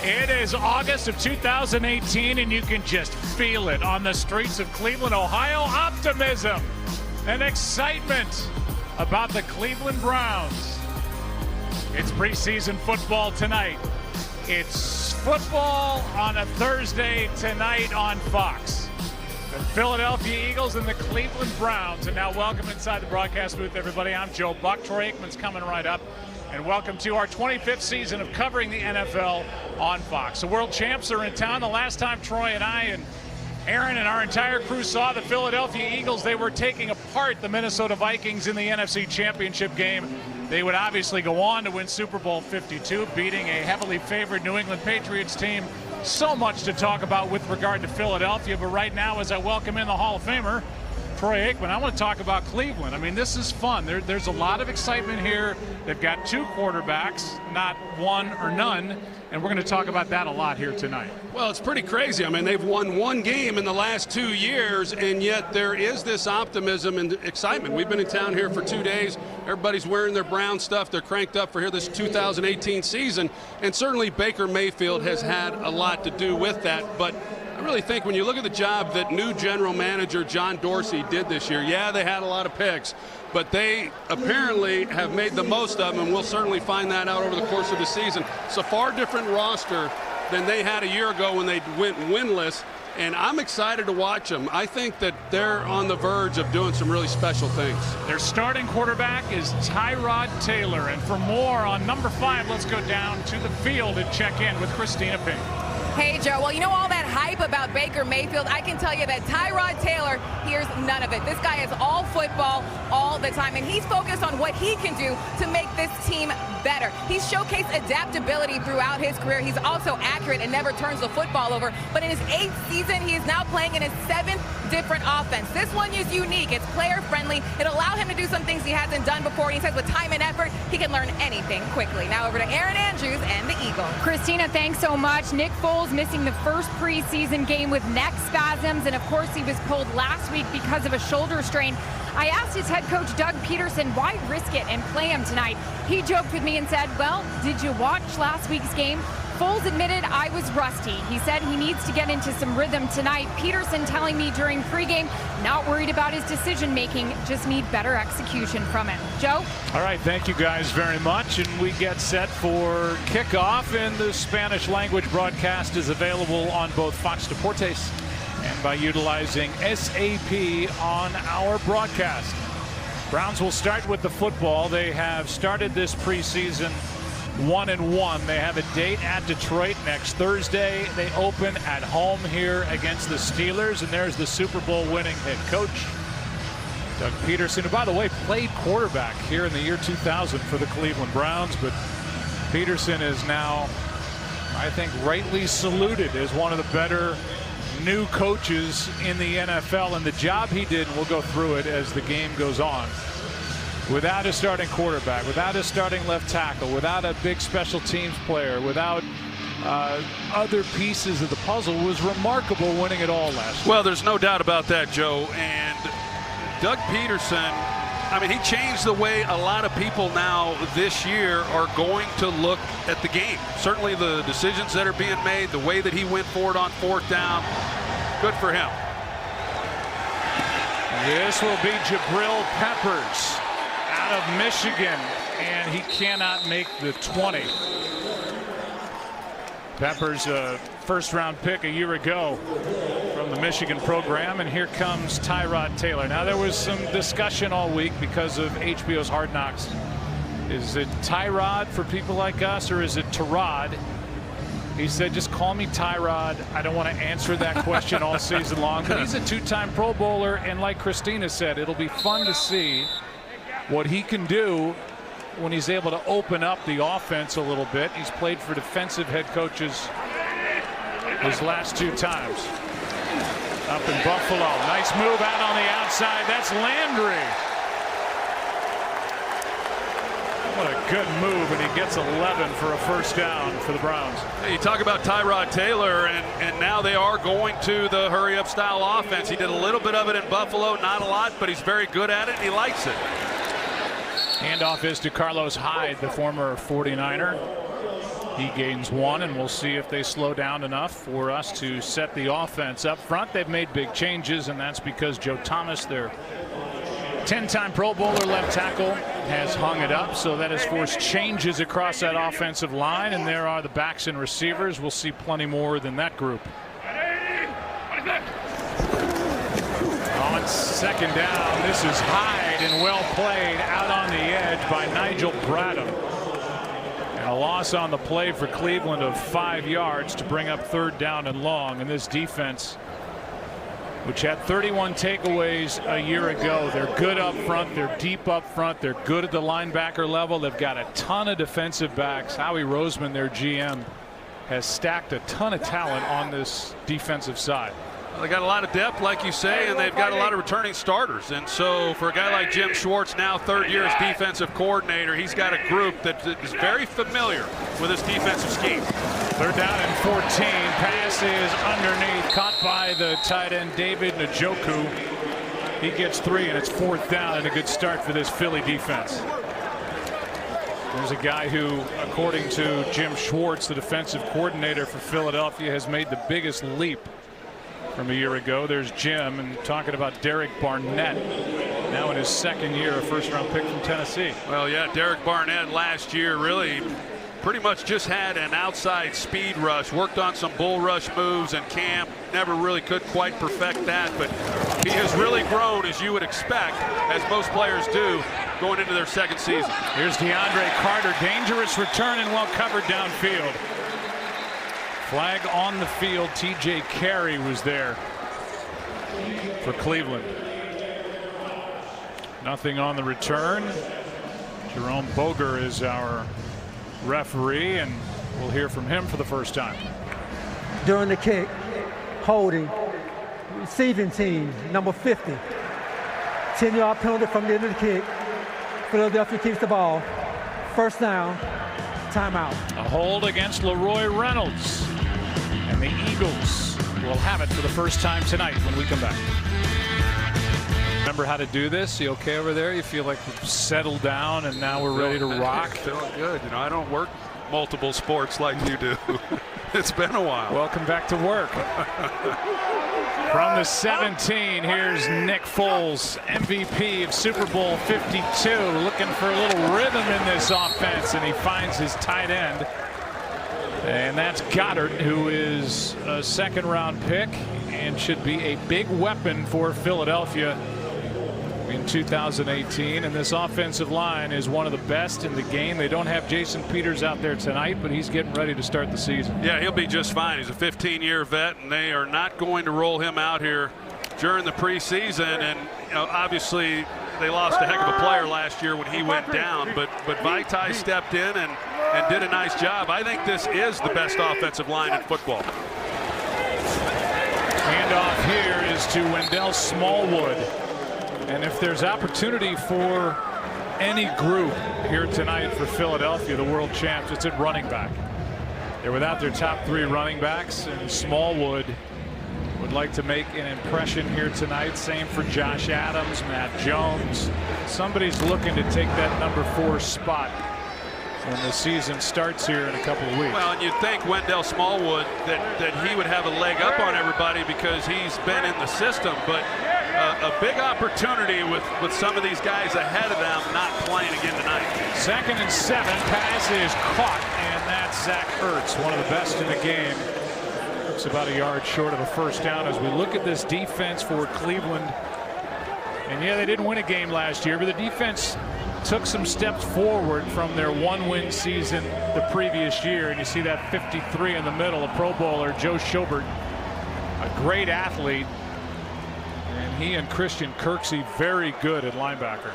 It is August of 2018, and you can just feel it on the streets of Cleveland, Ohio. Optimism and excitement about the Cleveland Browns. It's preseason football tonight. It's football on a Thursday tonight on Fox. The Philadelphia Eagles and the Cleveland Browns. And now welcome inside the broadcast booth, everybody. I'm Joe Buck. Troy Aikman's coming right up. And welcome to our 25th season of covering the NFL on Fox. The world champs are in town. The last time Troy and I and Aaron and our entire crew saw the Philadelphia Eagles, they were taking apart the Minnesota Vikings in the NFC Championship game. They would obviously go on to win Super Bowl 52, beating a heavily favored New England Patriots team. So much to talk about with regard to Philadelphia, but right now, as I welcome in the Hall of Famer, Troy Aikman, I want to talk about Cleveland. I mean, this is fun. There's a lot of excitement here. They've got two quarterbacks, not one or none, and we're going to talk about that a lot here tonight. Well, it's pretty crazy. I mean, they've won one game in the last 2 years, and yet there is this optimism and excitement. We've been in town here for 2 days. Everybody's wearing their Brown stuff. They're cranked up for here this 2018 season, and certainly Baker Mayfield has had a lot to do with that. But I really think when you look at the job that new general manager John Dorsey did this year, yeah, they had a lot of picks, but they apparently have made the most of them, and we'll certainly find that out over the course of the season. It's a far different roster than they had a year ago when they went winless, and I'm excited to watch them. I think that they're on the verge of doing some really special things. Their starting quarterback is Tyrod Taylor, and for more on number 5, let's go down to the field and check in with Christina Pink. Hey, Joe. Well, you know all that hype about Baker Mayfield? I can tell you that Tyrod Taylor hears none of it. This guy is all football all the time, and he's focused on what he can do to make this team better. He's showcased adaptability throughout his career. He's also accurate and never turns the football over. But in his 8th season, he is now playing in his 7th different offense. This one is unique. It's player-friendly. It allows him to do some things he hasn't done before. He says with time and effort, he can learn anything quickly. Now over to Aaron Andrews and the Eagles. Christina, thanks so much. Nick Foles missing the first preseason game with neck spasms, and of course he was pulled last week because of a shoulder strain. I asked his head coach Doug Peterson why risk it and play him tonight. He joked with me and said, well, did you watch last week's game? Foles admitted I was rusty. He said he needs to get into some rhythm tonight. Peterson telling me during pregame, not worried about his decision making, just need better execution from him. Joe? All right, thank you guys very much. And we get set for kickoff, and the Spanish language broadcast is available on both Fox Deportes and by utilizing SAP on our broadcast. Browns will start with the football. They have started this preseason 1-1. They have a date at Detroit next Thursday. They open at home here against the Steelers, and there's the Super Bowl winning head coach Doug Peterson, who, by the way, played quarterback here in the year 2000 for the Cleveland Browns. But Peterson is now, I think, rightly saluted as one of the better new coaches in the NFL, and the job he did, and we'll go through it as the game goes on, without a starting quarterback, without a starting left tackle, without a big special teams player, without other pieces of the puzzle, was remarkable winning it all last year. Well, there's no doubt about that, Joe. And Doug Peterson, I mean, he changed the way a lot of people now this year are going to look at the game. Certainly the decisions that are being made, the way that he went forward on 4th down, good for him. This will be Jabril Peppers out of Michigan, and he cannot make the 20. Peppers, a first-round pick a year ago from the Michigan program, and here comes Tyrod Taylor. Now, there was some discussion all week because of HBO's Hard Knocks. Is it Tyrod for people like us, or is it Tyrod? He said, just call me Tyrod. I don't want to answer that question all season long, but he's a 2-time Pro Bowler, and like Christina said, it'll be fun to see what he can do when he's able to open up the offense a little bit. He's played for defensive head coaches his last 2 times. Up in Buffalo. Nice move out on the outside. That's Landry. What a good move, and he gets 11 for a first down for the Browns. Hey, you talk about Tyrod Taylor, and now they are going to the hurry-up style offense. He did a little bit of it in Buffalo, not a lot, but he's very good at it, and he likes it. Handoff is to Carlos Hyde, the former 49er. He gains 1, and we'll see if they slow down enough for us to set the offense up front. They've made big changes, and that's because Joe Thomas, their 10-time Pro Bowler left tackle, has hung it up, so that has forced changes across that offensive line, and there are the backs and receivers. We'll see plenty more than that group. On second down, this is Hyde, and well played out on the edge by Nigel Bradham. And a loss on the play for Cleveland of 5 yards to bring up 3rd down and long. And this defense, which had 31 takeaways a year ago, they're good up front, they're deep up front, they're good at the linebacker level. They've got a ton of defensive backs. Howie Roseman, their GM, has stacked a ton of talent on this defensive side. They got a lot of depth, like you say, and they've got a lot of returning starters. And so for a guy like Jim Schwartz, now 3rd year as defensive coordinator, he's got a group that is very familiar with his defensive scheme. 3rd down and 14. Pass is underneath, caught by the tight end David Njoku. He gets 3, and it's 4th down, and a good start for this Philly defense. There's a guy who, according to Jim Schwartz, the defensive coordinator for Philadelphia, has made the biggest leap from a year ago. There's Jim, and talking about Derek Barnett, now in his 2nd year, a 1st-round pick from Tennessee. Well, yeah, Derek Barnett last year really pretty much just had an outside speed rush, worked on some bull rush moves in camp, never really could quite perfect that, but he has really grown, as you would expect, as most players do, going into their 2nd season. Here's DeAndre Carter, dangerous return and well covered downfield. Flag on the field. TJ Carey was there for Cleveland. Nothing on the return. Jerome Boger is our referee, and we'll hear from him for the first time. During the kick, holding, receiving team, number 50. 10-yard penalty from the end of the kick. Philadelphia keeps the ball. 1st down, timeout. A hold against Leroy Reynolds. And the Eagles will have it for the first time tonight when we come back. Remember how to do this? You okay over there? You feel like we've settled down and now we're ready to rock? Feeling good. You know, I don't work multiple sports like you do. It's been a while. Welcome back to work. From the 17, here's Nick Foles, MVP of Super Bowl 52, looking for a little rhythm in this offense, and he finds his tight end. And that's Goddard, who is a 2nd-round pick and should be a big weapon for Philadelphia in 2018. And this offensive line is one of the best in the game. They don't have Jason Peters out there tonight, but he's getting ready to start the season. Yeah, he'll be just fine. He's a 15-year vet, and they are not going to roll him out here during the preseason. And you know, obviously they lost a heck of a player last year when he went down, but Vaitai stepped in and did a nice job. I think this is the best offensive line in football. Handoff here is to Wendell Smallwood. And if there's opportunity for any group here tonight for Philadelphia, the world champs, it's at running back. They're without their top 3 running backs, and Smallwood would like to make an impression here tonight. Same for Josh Adams, Matt Jones. Somebody's looking to take that number 4 spot when the season starts here in a couple of weeks. Well, and you'd think Wendell Smallwood that he would have a leg up on everybody because he's been in the system, but a big opportunity with some of these guys ahead of them not playing again tonight. 2nd and 7, pass is caught, and that's Zach Ertz, one of the best in the game. It's about a yard short of a 1st down as we look at this defense for Cleveland. And yeah, they didn't win a game last year, but the defense took some steps forward from their 1-win season the previous year. And you see that 53 in the middle, a Pro Bowler, Joe Schobert, a great athlete. And he and Christian Kirksey very good at linebacker.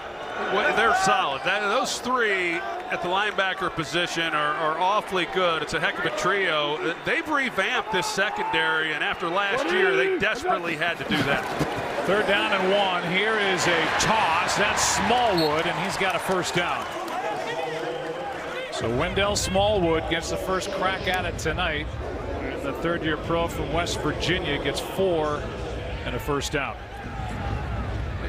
Well, they're solid. Those 3 at the linebacker position are awfully good. It's a heck of a trio. They've revamped this secondary, and after last year, they desperately had to do that. 3rd down and 1. Here is a toss. That's Smallwood, and he's got a 1st down. So Wendell Smallwood gets the first crack at it tonight. And the 3rd-year pro from West Virginia gets 4 and a 1st down.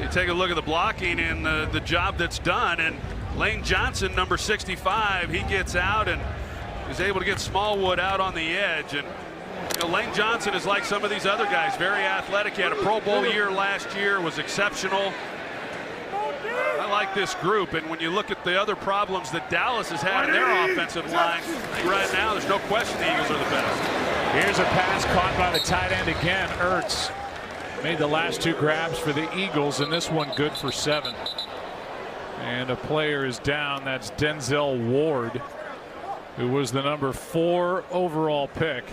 You take a look at the blocking and the job that's done, and Lane Johnson, number 65, he gets out and is able to get Smallwood out on the edge. And Lane Johnson is like some of these other guys, very athletic. He had a Pro Bowl year last year, was exceptional. I like this group, and when you look at the other problems that Dallas has had in their offensive line, right now there's no question the Eagles are the best. Here's a pass caught by the tight end again. Ertz made the last 2 grabs for the Eagles, and this one good for 7. And a player is down. That's Denzel Ward, who was the number 4 overall pick,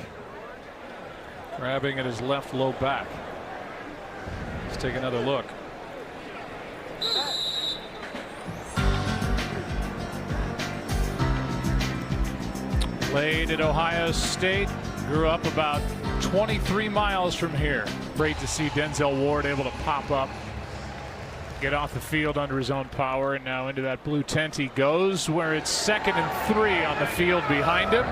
grabbing at his left low back. Let's take another look. Played at Ohio State, grew up about 23 miles from here. Great to see Denzel Ward able to pop up, get off the field under his own power, and now into that blue tent he goes, where it's 2nd and 3 on the field behind him.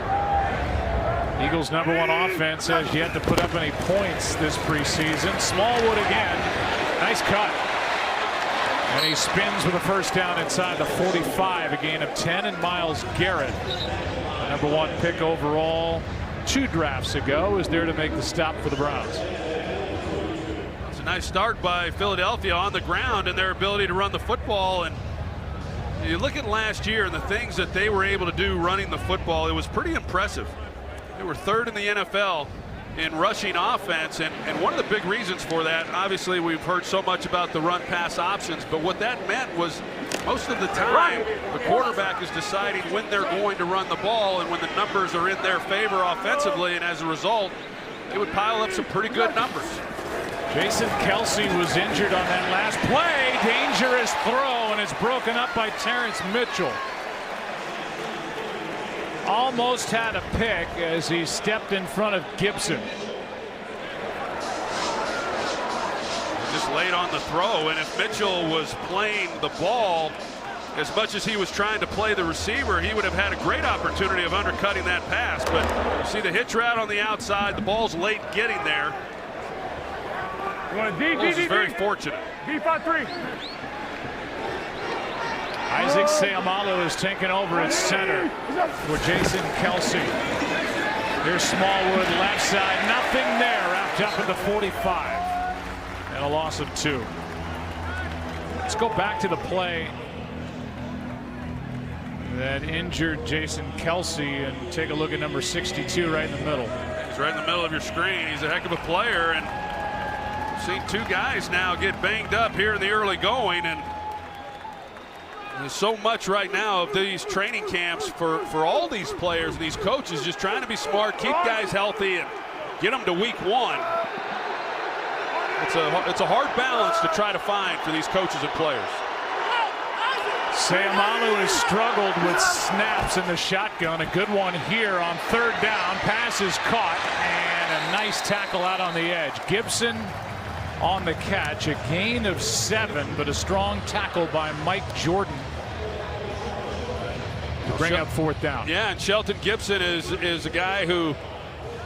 Eagles' #1 offense has yet to put up any points this preseason. Smallwood again, nice cut. And he spins with a first down inside the 45, a gain of 10, and Myles Garrett, #1 pick overall 2 drafts ago, is there to make the stop for the Browns. It's a nice start by Philadelphia on the ground and their ability to run the football. And you look at last year and the things that they were able to do running the football, it was pretty impressive. They were 3rd in the NFL in rushing offense, and one of the big reasons for that, obviously we've heard so much about the run pass options, but what that meant was most of the time the quarterback is deciding when they're going to run the ball and when the numbers are in their favor offensively, and as a result they would pile up some pretty good numbers. Jason Kelce was injured on that last play. Dangerous throw, and it's broken up by Terrence Mitchell. Almost had a pick as he stepped in front of Gibson. Just late on the throw, and if Mitchell was playing the ball as much as he was trying to play the receiver, he would have had a great opportunity of undercutting that pass. But you see the hitch route on the outside, the ball's late getting there. Bulls is very fortunate. D-5-3. Isaac Seumalo is taken over at center for Jason Kelce. Here's Smallwood left side, nothing there, wrapped up at the 45, and a loss of 2. Let's go back to the play that injured Jason Kelce and take a look at number 62 right in the middle. He's right in the middle of your screen. He's a heck of a player, and I've seen 2 guys now get banged up here in the early going, and there's so much right now of these training camps for all these players and these coaches just trying to be smart, keep guys healthy, and get them to week 1. It's a hard balance to try to find for these coaches and players. Seumalo has struggled with snaps in the shotgun. A good one here on 3rd down. Pass is caught, and a nice tackle out on the edge. Gibson on the catch, a gain of 7, but a strong tackle by Mike Jordan to bring up 4th down. Yeah, and Shelton Gibson is a guy who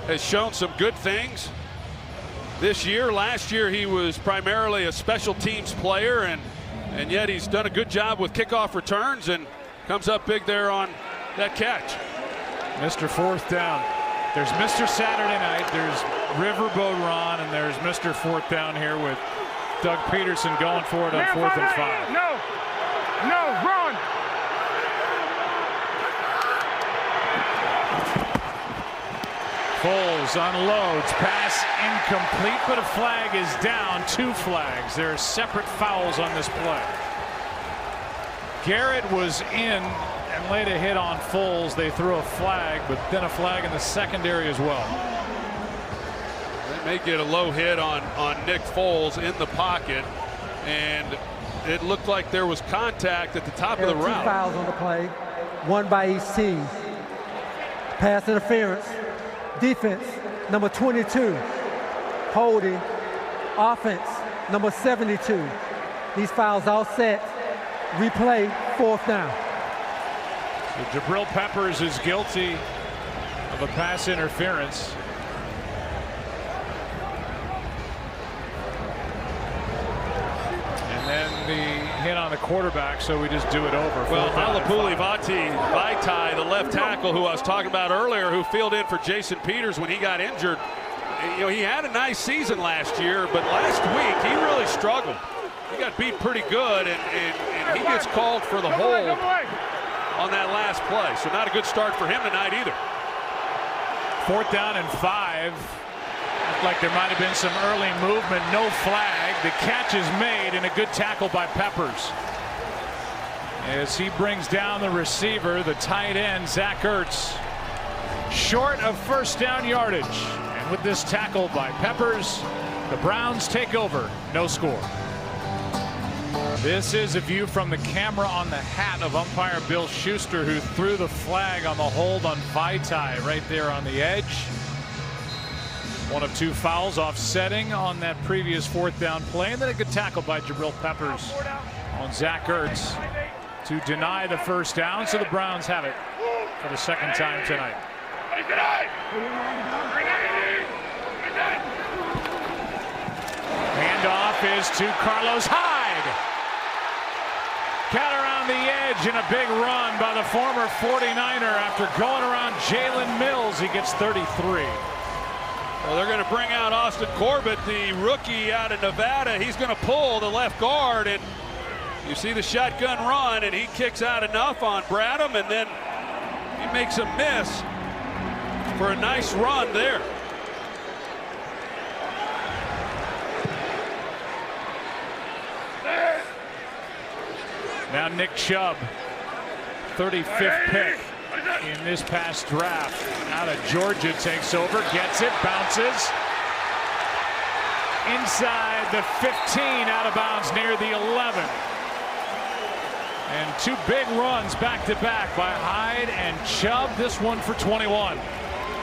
has shown some good things this year. Last year he was primarily a special teams player, and yet he's done a good job with kickoff returns and comes up big there on that catch. Mr. 4th down. There's Mr. Saturday Night, there's Riverboat Ron, and there's Mr. 4th down here with Doug Peterson going for it on 4th and 5. No, run. Foles unloads, pass incomplete, but a flag is down. 2 flags. There are separate fouls on this play. Garrett was in and laid a hit on Foles. They threw a flag, but then a flag in the secondary as well. They may get a low hit on Nick Foles in the pocket, and it looked like there was contact at the top of the route. 2 fouls on the play, 1 by each team. Pass interference. Defense, number 22. Holding. Offense, number 72. These fouls all set. Replay, 4th down. So Jabril Peppers is guilty of a pass interference. And then the hit on the quarterback, so we just do it over. Well, Halapuli Vaitai, the left tackle who I was talking about earlier, who filled in for Jason Peters when he got injured. You know, he had a nice season last year, but last week he really struggled. He got beat pretty good, and he gets called for the hold on that last play. So not a good start for him tonight either. 4th down and 5. Looked like there might have been some early movement. No flag. The catch is made, and a good tackle by Peppers. As he brings down the receiver, the tight end, Zach Ertz. Short of 1st down yardage. And with this tackle by Peppers, the Browns take over. No score. This is a view from the camera on the hat of umpire Bill Schuster, who threw the flag on the hold on Vaitai right there on the edge. 1 of 2 fouls offsetting on that previous 4th down play, and then a good tackle by Jabril Peppers on Zach Ertz to deny the 1st down. So the Browns have it for the 2nd time tonight. Handoff is to Carlos Hyde. Cat around the edge, and a big run by the former 49er after going around Jalen Mills. He gets 33. Well, they're going to bring out Austin Corbett, the rookie out of Nevada. He's going to pull the left guard, and you see the shotgun run, and he kicks out enough on Bradham, and then he makes a miss for a nice run there. Now Nick Chubb, 35th pick in this past draft out of Georgia, takes over, gets it, bounces inside the 15, out of bounds near the 11. And 2 big runs back to back by Hyde and Chubb, this one for 21.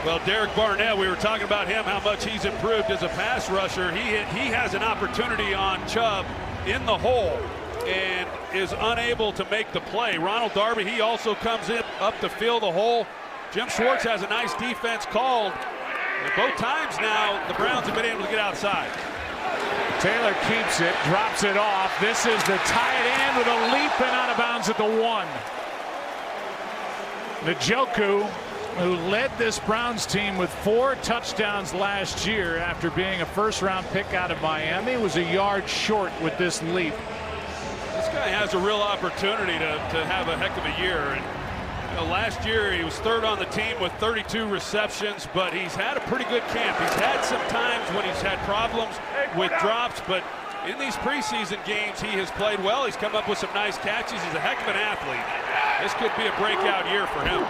Well, Derek Barnett, we were talking about him, how much he's improved as a pass rusher. He has an opportunity on Chubb in the hole and is unable to make the play. Ronald Darby, he also comes in up to fill the hole. Jim Schwartz has a nice defense called. And both times now, the Browns have been able to get outside. Taylor keeps it, drops it off. This is the tight end with a leap and out of bounds at the 1. Njoku, who led this Browns team with 4 touchdowns last year after being a 1st-round pick out of Miami, was a yard short with this leap. This guy has a real opportunity to have a heck of a year. And, you know, last year he was 3rd on the team with 32 receptions, but he's had a pretty good camp. He's had some times when he's had problems with drops, but in these preseason games he has played well. He's come up with some nice catches. He's a heck of an athlete. This could be a breakout year for him.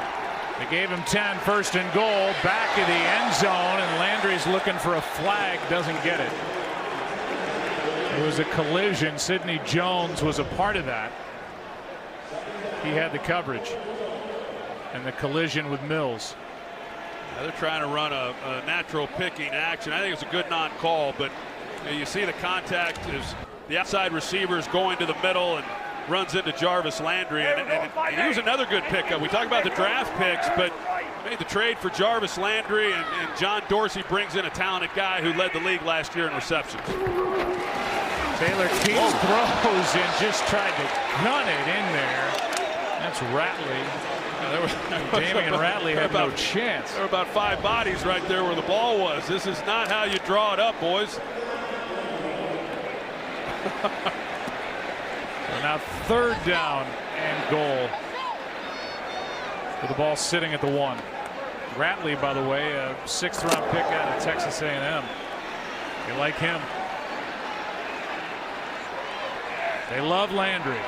They gave him 10, 1st and goal, back of the end zone, and Landry's looking for a flag, doesn't get it. It was a collision. Sidney Jones was a part of that. He had the coverage. And the collision with Mills. Now they're trying to run a natural picking action. I think it's a good non-call, but you see the contact is the outside receiver is going to the middle and runs into Jarvis Landry. And he was another good pickup. We talk about the draft picks, but made the trade for Jarvis Landry, and John Dorsey brings in a talented guy who led the league last year in receptions. Taylor keeps throws and just tried to gun it in there. That's Ratley. Damian Ratley had no chance. There were about 5 bodies right there where the ball was. This is not how you draw it up, boys. So now 3rd down and goal, with the ball sitting at the 1. Ratley, by the way, a 6th-round pick out of Texas A&M. They like him. They love Landry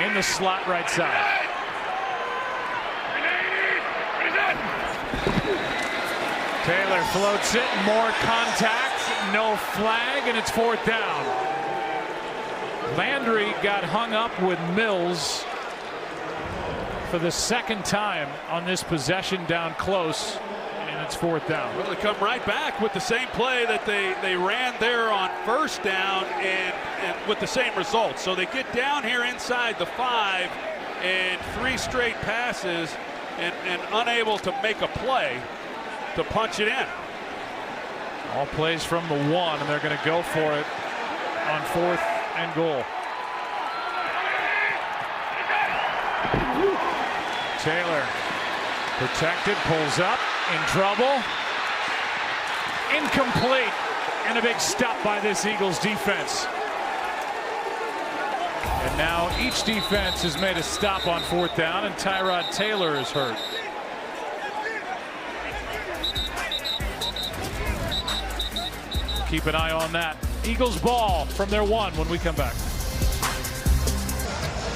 in the slot right side. Taylor floats it, more contact, no flag, and it's 4th down. Landry got hung up with Mills for the 2nd time on this possession down close, and it's 4th down. Well, they come right back with the same play that they ran there on 1st down and with the same results. So they get down here inside the 5 and 3 straight passes and unable to make a play to punch it in. All plays from the 1, and they're going to go for it on 4th and goal. Taylor protected, pulls up, in trouble. Incomplete, and a big stop by this Eagles defense. And now each defense has made a stop on 4th down, and Tyrod Taylor is hurt. Keep an eye on that. Eagles ball from their 1 when we come back.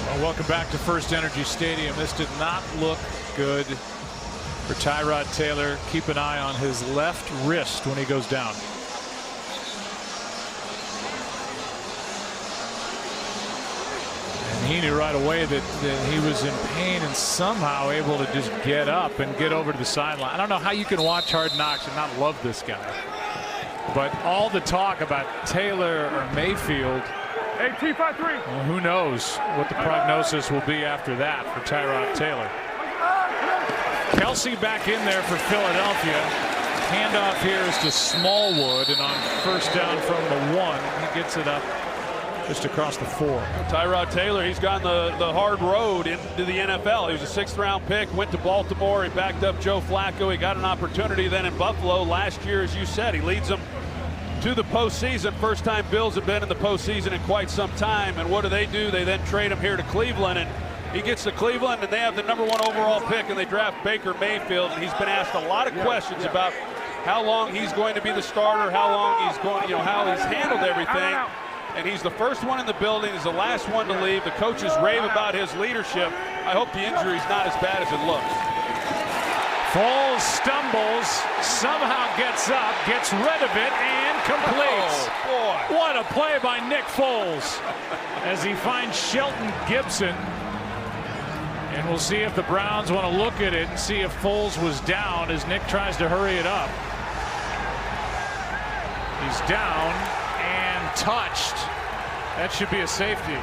Well, welcome back to First Energy Stadium. This did not look good for Tyrod Taylor. Keep an eye on his left wrist when he goes down. And he knew right away that he was in pain and somehow able to just get up and get over to the sideline. I don't know how you can watch Hard Knocks and not love this guy. But all the talk about Taylor or Mayfield, well, who knows what the prognosis will be after that for Tyrod Taylor. Kelsey back in there for Philadelphia. Handoff here is to Smallwood, and on 1st down from the 1, he gets it up just across the 4. Tyrod Taylor, he's gone the hard road into the NFL. He was a 6th-round pick, went to Baltimore. He backed up Joe Flacco. He got an opportunity then in Buffalo last year, as you said. He leads them to the postseason. First time Bills have been in the postseason in quite some time. And what do? They then trade him here to Cleveland, and he gets to Cleveland, and they have the #1 overall pick, and they draft Baker Mayfield. And he's been asked a lot of questions about how long he's going to be the starter, how long he's going, how he's handled everything. And he's the first one in the building. He's the last one to leave. The coaches rave about his leadership. I hope the injury's not as bad as it looks. Foles stumbles, somehow gets up, gets rid of it, and completes. Oh, boy. What a play by Nick Foles as he finds Shelton Gibson. And we'll see if the Browns want to look at it and see if Foles was down as Nick tries to hurry it up. He's down and touched. That should be a safety.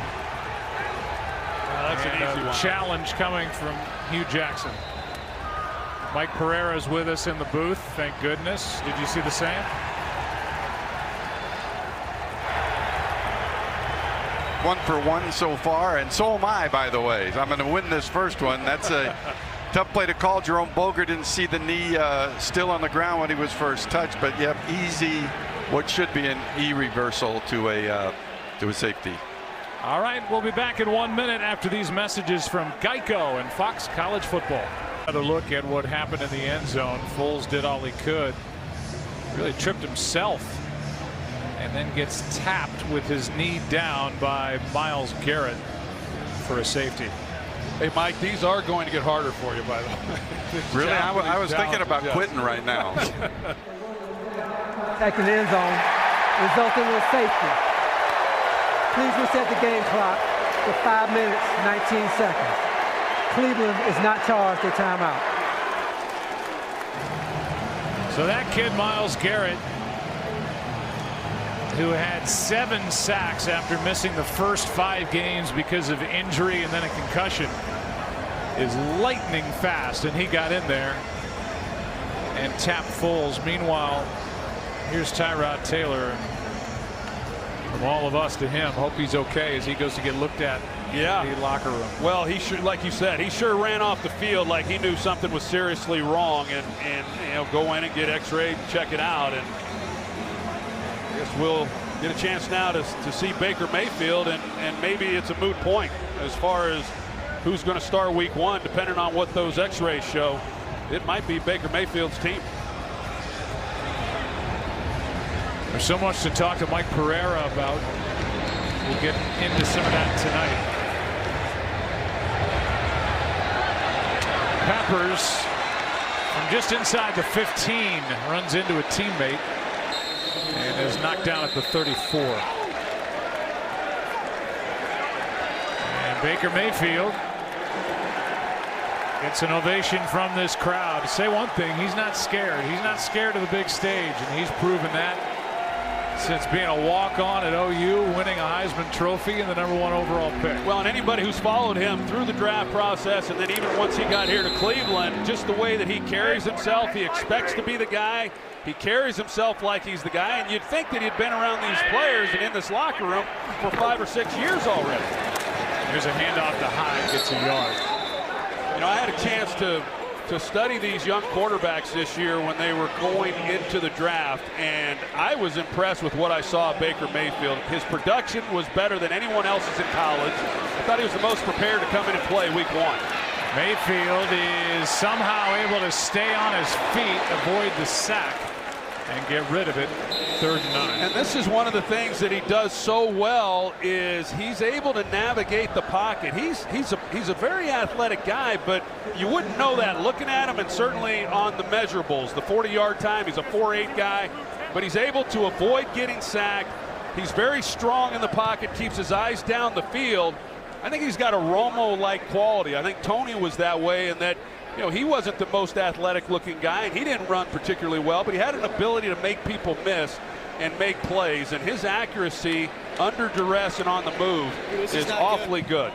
That's an easy one. Challenge coming from Hugh Jackson. Mike Pereira is with us in the booth. Thank goodness. Did you see the same? One for one so far, and so am I, by the way. I'm going to win this first one. That's a tough play to call. Jerome Boger didn't see the knee still on the ground when he was first touched, but yep, easy, what should be an e-reversal to a safety. All right, we'll be back in 1 minute after these messages from Geico and Fox College Football. Another look at what happened in the end zone. Foles did all he could. Really tripped himself and then gets tapped with his knee down by Myles Garrett for a safety. Hey, Mike, these are going to get harder for you, by the way. Really? I was thinking about quitting right now. Back in the end zone, resulting in a safety. Please reset the game clock to 5 minutes, 19 seconds. Cleveland is not charged a timeout. So that kid, Myles Garrett, who had 7 sacks after missing the first 5 games because of injury and then a concussion, is lightning fast, and he got in there and tapped Foles. Meanwhile, here's Tyrod Taylor. From all of us to him, hope he's okay as he goes to get looked at in the locker room. Well, he should, like you said, he sure ran off the field like he knew something was seriously wrong, and go in and get x-rayed and check it out. And I guess we'll get a chance now to see Baker Mayfield, and maybe it's a moot point as far as who's going to start week 1, depending on what those x-rays show. It might be Baker Mayfield's team. There's so much to talk to Mike Pereira about. We'll get into some of that tonight. Peppers from just inside the 15 runs into a teammate and is knocked down at the 34. And Baker Mayfield gets an ovation from this crowd. To say one thing, he's not scared. He's not scared of the big stage, and he's proven that since being a walk-on at OU, winning a Heisman Trophy and the #1 overall pick. Well, and anybody who's followed him through the draft process, and then even once he got here to Cleveland, just the way that he carries himself, he expects to be the guy. He carries himself like he's the guy, and you'd think that he'd been around these players and in this locker room for 5 or 6 years already. Here's a handoff to Hyde, gets a yard. You know, I had a chance to study these young quarterbacks this year when they were going into the draft, and I was impressed with what I saw of Baker Mayfield. His production was better than anyone else's in college. I thought he was the most prepared to come in and play week 1. Mayfield is somehow able to stay on his feet, avoid the sack, and get rid of it. 3rd and 9. And this is one of the things that he does so well is he's able to navigate the pocket. He's a very athletic guy, but you wouldn't know that looking at him, and certainly on the measurables. The 40-yard time, he's a 4.8 guy, but he's able to avoid getting sacked. He's very strong in the pocket, keeps his eyes down the field. I think he's got a Romo-like quality. I think Tony was that way in that, you know, he wasn't the most athletic-looking guy, and he didn't run particularly well, but he had an ability to make people miss and make plays, and his accuracy under duress and on the move is awfully good.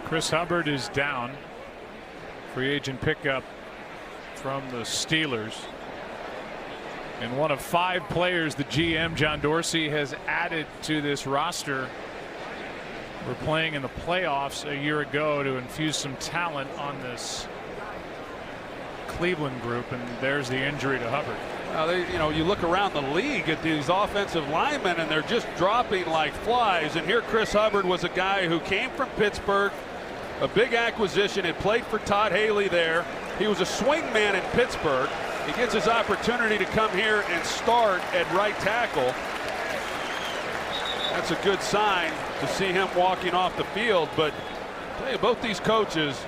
Chris Hubbard is down. Free agent pickup from the Steelers. And one of 5 players the GM, John Dorsey, has added to this roster. We're playing in the playoffs a year ago to infuse some talent on this Cleveland group, and there's the injury to Hubbard. You know, you look around the league at these offensive linemen, and they're just dropping like flies. And here Chris Hubbard was a guy who came from Pittsburgh, a big acquisition, had played for Todd Haley there. He was a swing man in Pittsburgh. He gets his opportunity to come here and start at right tackle. That's a good sign to see him walking off the field. But I tell you, both these coaches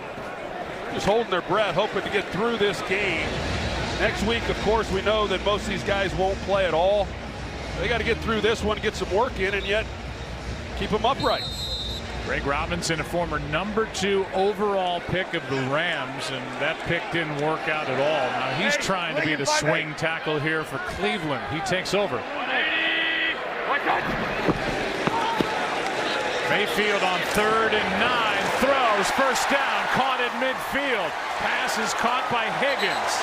just holding their breath, hoping to get through this game. Next week, of course, we know that most of these guys won't play at all. They got to get through this one, get some work in, and yet keep them upright. Greg Robinson, a former #2 overall pick of the Rams, and that pick didn't work out at all. Now he's trying to be the swing tackle here for Cleveland. He takes over. Mayfield on 3rd and 9, throws, first down, caught at midfield. Pass is caught by Higgins.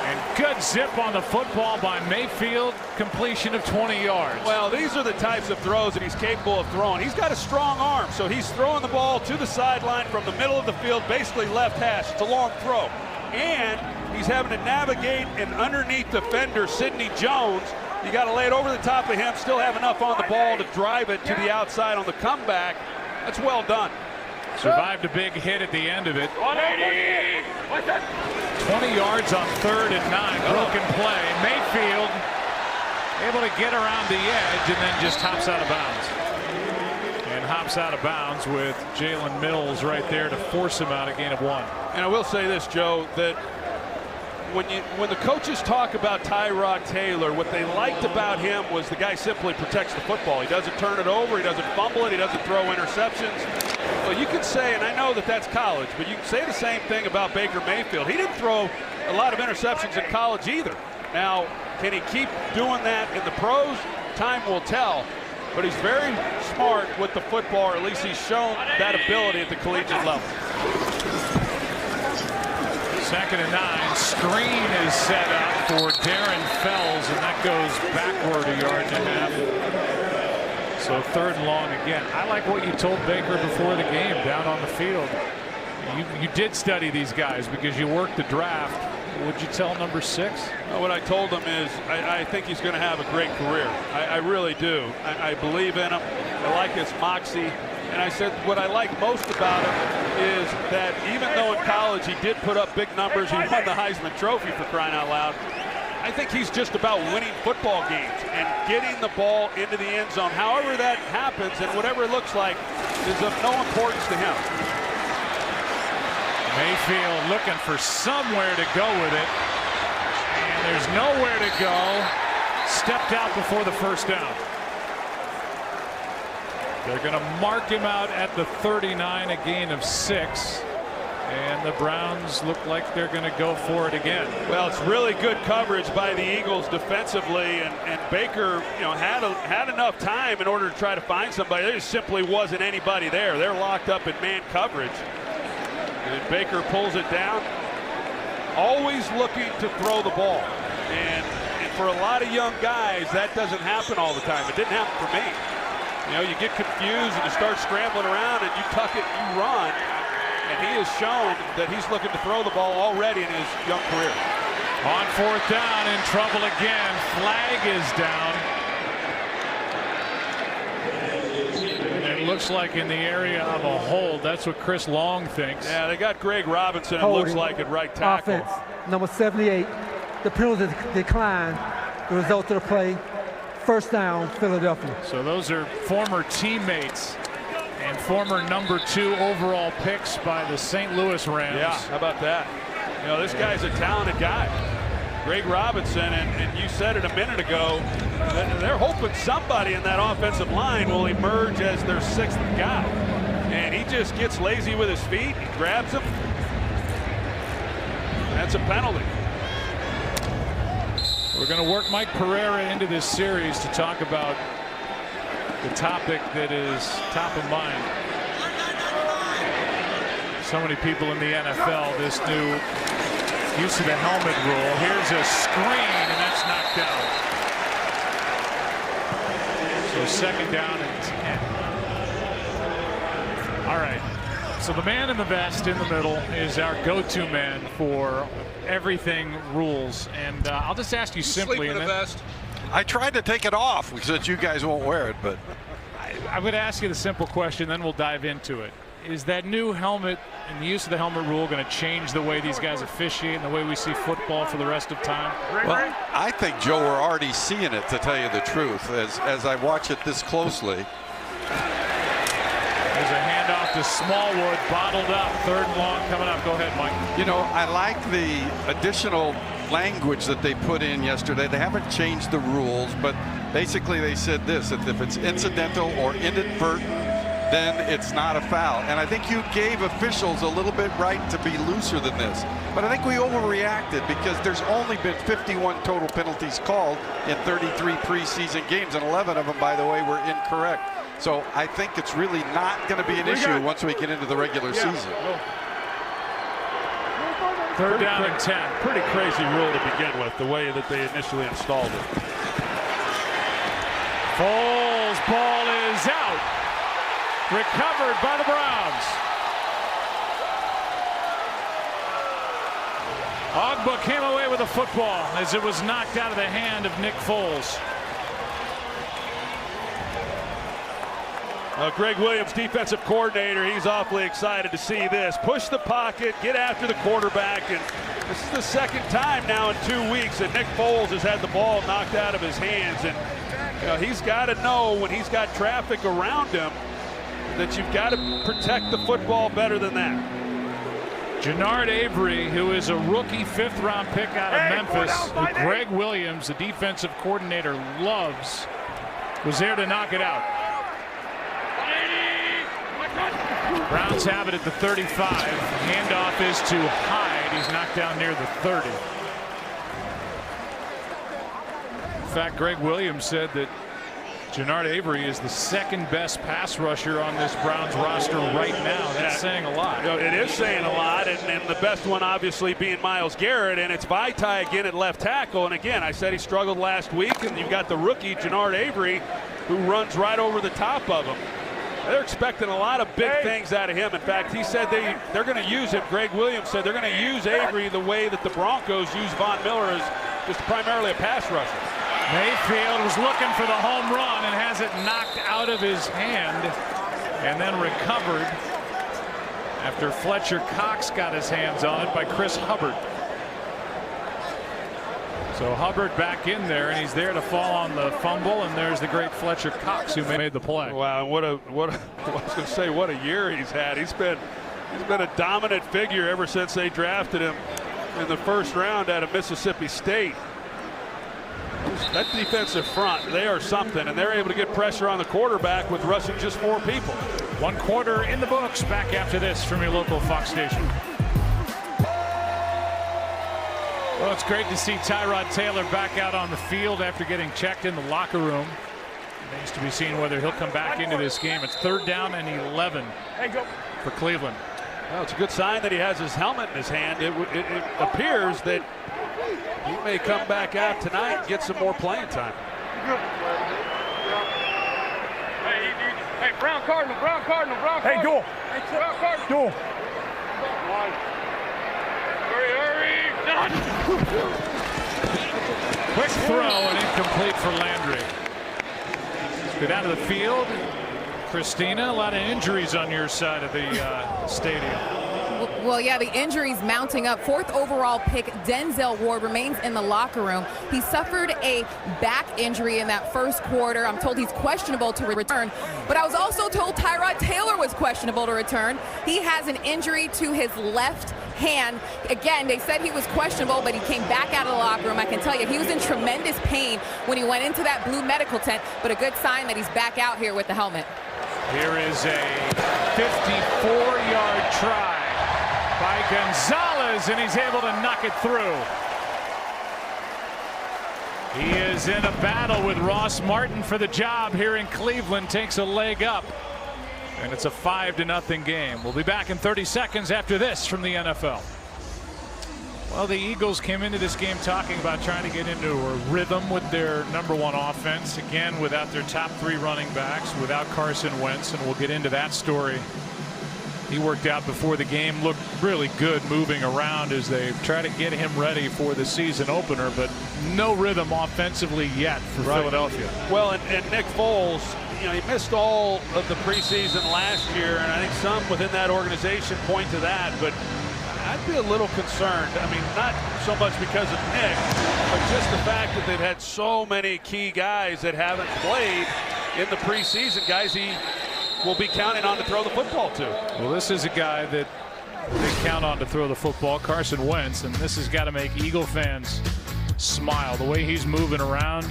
And good zip on the football by Mayfield, completion of 20 yards. Well, these are the types of throws that he's capable of throwing. He's got a strong arm, so he's throwing the ball to the sideline from the middle of the field, basically left hash. It's a long throw. And he's having to navigate an underneath defender, Sidney Jones. You got to lay it over the top of him, still have enough on the ball to drive it to the outside on the comeback. That's well done. Survived a big hit at the end of it. 20 yards on 3rd and 9. Broken play. Mayfield able to get around the edge and then just hops out of bounds. And hops out of bounds with Jalen Mills right there to force him out, a gain of 1. And I will say this, Joe, that when the coaches talk about Tyrod Taylor, what they liked about him was the guy simply protects the football. He doesn't turn it over, he doesn't fumble it, he doesn't throw interceptions. Well, you could say, and I know that that's college, but you can say the same thing about Baker Mayfield. He didn't throw a lot of interceptions in college either. Now, can he keep doing that in the pros? Time will tell. But he's very smart with the football, or at least he's shown that ability at the collegiate level. 2nd and 9. Screen is set up for Darren Fells, and that goes backward a yard and a half. So 3rd and long again. I like what you told Baker before the game down on the field. You did study these guys because you worked the draft. Would you tell number 6? What I told him is I think he's going to have a great career. I really do. I believe in him. I like his moxie. And I said what I like most about him is that even though in college he did put up big numbers, he won the Heisman Trophy for crying out loud, I think he's just about winning football games and getting the ball into the end zone. However that happens and whatever it looks like is of no importance to him. Mayfield looking for somewhere to go with it. And there's nowhere to go. Stepped out before the first down. They're going to mark him out at the 39, a gain of 6. And the Browns look like they're going to go for it again. Well, it's really good coverage by the Eagles defensively, and Baker, you know, had enough time in order to try to find somebody. There just simply wasn't anybody there. They're locked up in man coverage. And Baker pulls it down. Always looking to throw the ball. And for a lot of young guys, that doesn't happen all the time. It didn't happen for me. You know, you get confused and you start scrambling around and you tuck it and you run. and he has shown that he's looking to throw the ball already in his young career. On 4th down, in trouble again. Flag is down. And it looks like in the area of a hold. That's what Chris Long thinks. Yeah, they got Greg Robinson, it Holding. looks like, at right tackle. Offense, number 78. The penalty declined. The result of the play, 1st down, Philadelphia. So those are former teammates and former number 2 overall picks by the St. Louis Rams. Yeah, how about that? You know, this guy's a talented guy. Greg Robinson, and you said it a minute ago, they're hoping somebody in that offensive line will emerge as their 6th guy. And he just gets lazy with his feet, he grabs him. That's a penalty. We're going to work Mike Pereira into this series to talk about the topic that is top of mind. So many people in the NFL, this new use of the helmet rule. Here's a screen, and that's knocked out. So 2nd down and 10. All right. So the man in the vest in the middle is our go-to man for everything rules. And I'll just ask you simply. Sleep in the vest. I tried to take it off because you guys won't wear it, but I would ask you the simple question, then we'll dive into it. Is that new helmet and the use of the helmet rule going to change the way these guys officiate and the way we see football for the rest of time? well, I think, Joe, we're already seeing it, to tell you the truth, as I watch it this closely. There's a handoff to Smallwood, bottled up, 3rd and long coming up. Go ahead, Mike. You know, I like the additional language that they put in yesterday. They haven't changed the rules, but basically they said this: that if it's incidental or inadvertent, then it's not a foul. And I think you gave officials a little bit right to be looser than this. But I think we overreacted because there's only been 51 total penalties called in 33 preseason games, and 11 of them, by the way, were incorrect. So I think it's really not going to be an issue once we get into the regular season. 3rd down and 10. Pretty crazy rule to begin with, the way that they initially installed it. Foles, ball is out. Recovered by the Browns. Ogba came away with the football as it was knocked out of the hand of Nick Foles. Greg Williams, defensive coordinator, he's awfully excited to see this. Push the pocket, get after the quarterback, and this is the 2nd time now in 2 weeks that Nick Foles has had the ball knocked out of his hands. And he's got to know when he's got traffic around him that you've got to protect the football better than that. Jannard Avery, who is a rookie 5th-round pick out of Memphis, who Greg Williams, the defensive coordinator, loves, was there to knock it out. Browns have it at the 35. Handoff is to Hyde. He's knocked down near the 30. In fact, Greg Williams said that Jannard Avery is the 2nd best pass rusher on this Browns roster right now. That's saying a lot. You know, it is saying a lot, and the best one obviously being Myles Garrett, and it's Vaitai again at left tackle. And again, I said he struggled last week, and you've got the rookie Jannard Avery who runs right over the top of him. They're expecting a lot of big things out of him. In fact, he said they're going to use him. Greg Williams said they're going to use Avery the way that the Broncos use Von Miller as just primarily a pass rusher. Mayfield was looking for the home run and has it knocked out of his hand and then recovered after Fletcher Cox got his hands on it by Chris Hubbard. So Hubbard back in there, and he's there to fall on the fumble, and there's the great Fletcher Cox who made the play. Wow, what a I was going to say, what a year he's had. He's been a dominant figure ever since they drafted him in the 1st round out of Mississippi State. That defensive front, they are something, and they're able to get pressure on the quarterback with rushing just 4 people. 1 quarter in the books. Back after this from your local Fox station. Well, it's great to see Tyrod Taylor back out on the field after getting checked in the locker room. Remains to be seen whether he'll come back into this game. It's 3rd down and 11 for Cleveland. Well, it's a good sign that he has his helmet in his hand. It appears that he may come back out tonight and get some more playing time. Hey, Brown Cardinal. Hey, Duel. Brown Cardinal. Quick throw and incomplete for Landry. Go down to the field. Christina, a lot of injuries on your side of the stadium. Well, yeah, the injuries mounting up. 4th overall pick Denzel Ward remains in the locker room. He suffered a back injury in that first quarter. I'm told he's questionable to return. But I was also told Tyrod Taylor was questionable to return. He has an injury to his left hand. Again, they said he was questionable, but he came back out of the locker room. I can tell you, he was in tremendous pain when he went into that blue medical tent, but a good sign that he's back out here with the helmet. Here is a 54-yard try by Gonzalez, and he's able to knock it through. He is in a battle with Ross Martin for the job here in Cleveland. Takes a leg up, and it's a 5-0 game. We'll be back in 30 seconds after this from the NFL. Well, the Eagles came into this game talking about trying to get into a rhythm with their #1 offense. Again, without their top 3 running backs, without Carson Wentz, and we'll get into that story. He worked out before the game, looked really good moving around as they try to get him ready for the season opener, but no rhythm offensively yet for Philadelphia. Well, and Nick Foles, you know, he missed all of the preseason last year, and I think some within that organization point to that, but I'd be a little concerned. I mean, not so much because of Nick, but just the fact that they've had so many key guys that haven't played in the preseason, guys he will be counting on to throw the football to. Well, this is a guy that they count on to throw the football, Carson Wentz, and this has got to make Eagle fans smile. The way he's moving around.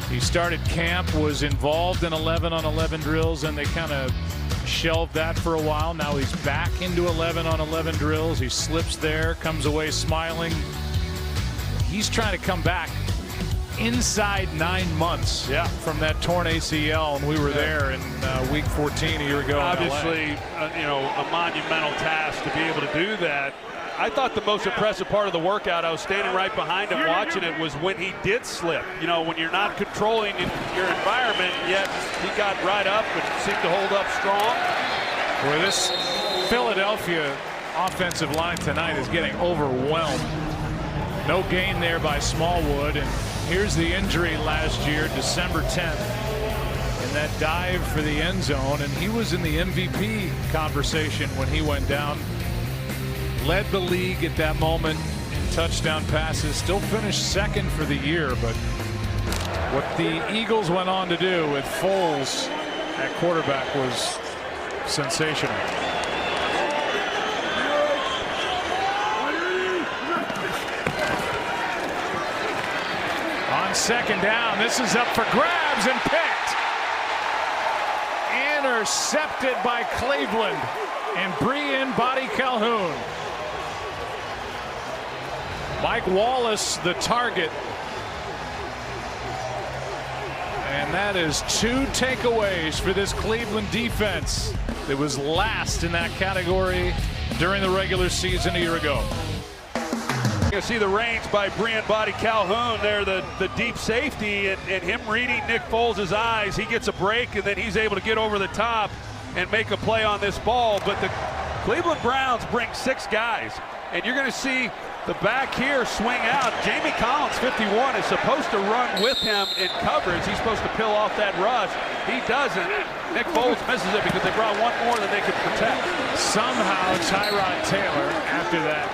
He started camp, was involved in 11-on-11 drills, and they kind of shelved that for a while. Now he's back into 11-on-11 drills. He slips there, comes away smiling. He's trying to come back inside 9 months from that torn ACL, and we were there in week 14 a year ago. Obviously, you know, a monumental task to be able to do that. I thought the most impressive part of the workout, I was standing right behind him watching it, was when he did slip. You know, when you're not controlling your environment, yet he got right up and seemed to hold up strong. Boy, this Philadelphia offensive line tonight is getting overwhelmed. No gain there by Smallwood, and here's the injury last year, December 10th, in that dive for the end zone, and he was in the MVP conversation when he went down. Led the league at that moment in touchdown passes, still finished 2nd for the year, but what the Eagles went on to do with Foles at quarterback was sensational. On 2nd down, this is up for grabs and picked. Intercepted by Cleveland and Brian Body Calhoun. Mike Wallace the target, and that is 2 takeaways for this Cleveland defense that was last in that category during the regular season a year ago. You see the range by Brian Body Calhoun there, the deep safety, and him reading Nick Foles' eyes. He gets a break, and then he's able to get over the top and make a play on this ball. But the Cleveland Browns bring 6 guys, and you're going to see the back here swing out. Jamie Collins, 51, is supposed to run with him in coverage. He's supposed to peel off that rush. He doesn't. Nick Foles misses it because they brought one more than they could protect. Somehow Tyrod Taylor, after that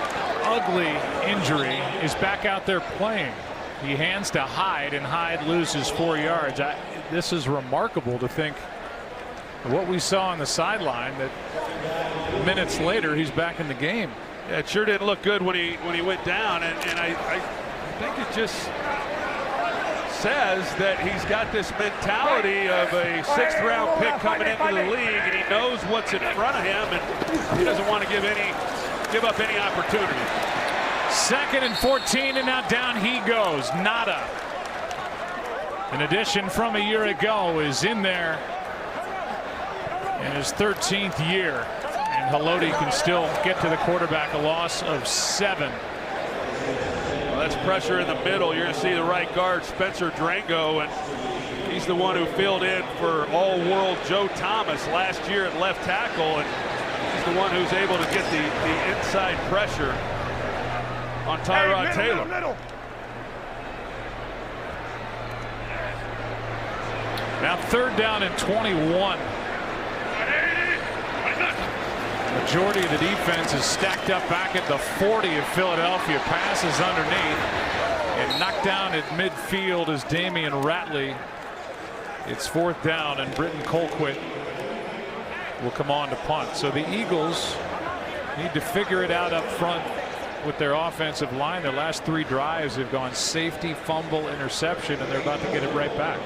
ugly injury, is back out there playing. He hands to Hyde, and Hyde loses 4 yards. This is remarkable to think what we saw on the sideline, that minutes later he's back in the game. Yeah, it sure didn't look good when he went down, and I think it just says that he's got this mentality of a 6th-round pick coming into the league, and he knows what's in front of him, and he doesn't want to give up any opportunity. 2nd and 14, and now down he goes. Nada, an addition from a year ago, is in there in his 13th year. And Haloti can still get to the quarterback, a loss of 7. Well, that's pressure in the middle. You're going to see the right guard, Spencer Drango, and he's the one who filled in for all-world Joe Thomas last year at left tackle. And he's the one who's able to get the inside pressure on Tyrod Taylor. Middle. Now 3rd down and 21. Majority of the defense is stacked up back at the 40 of Philadelphia. Passes underneath and knocked down at midfield is Damian Ratley. It's 4th down and Britton Colquitt will come on to punt. So the Eagles need to figure it out up front with their offensive line. Their last 3 drives have gone safety, fumble, interception, and they're about to get it right back.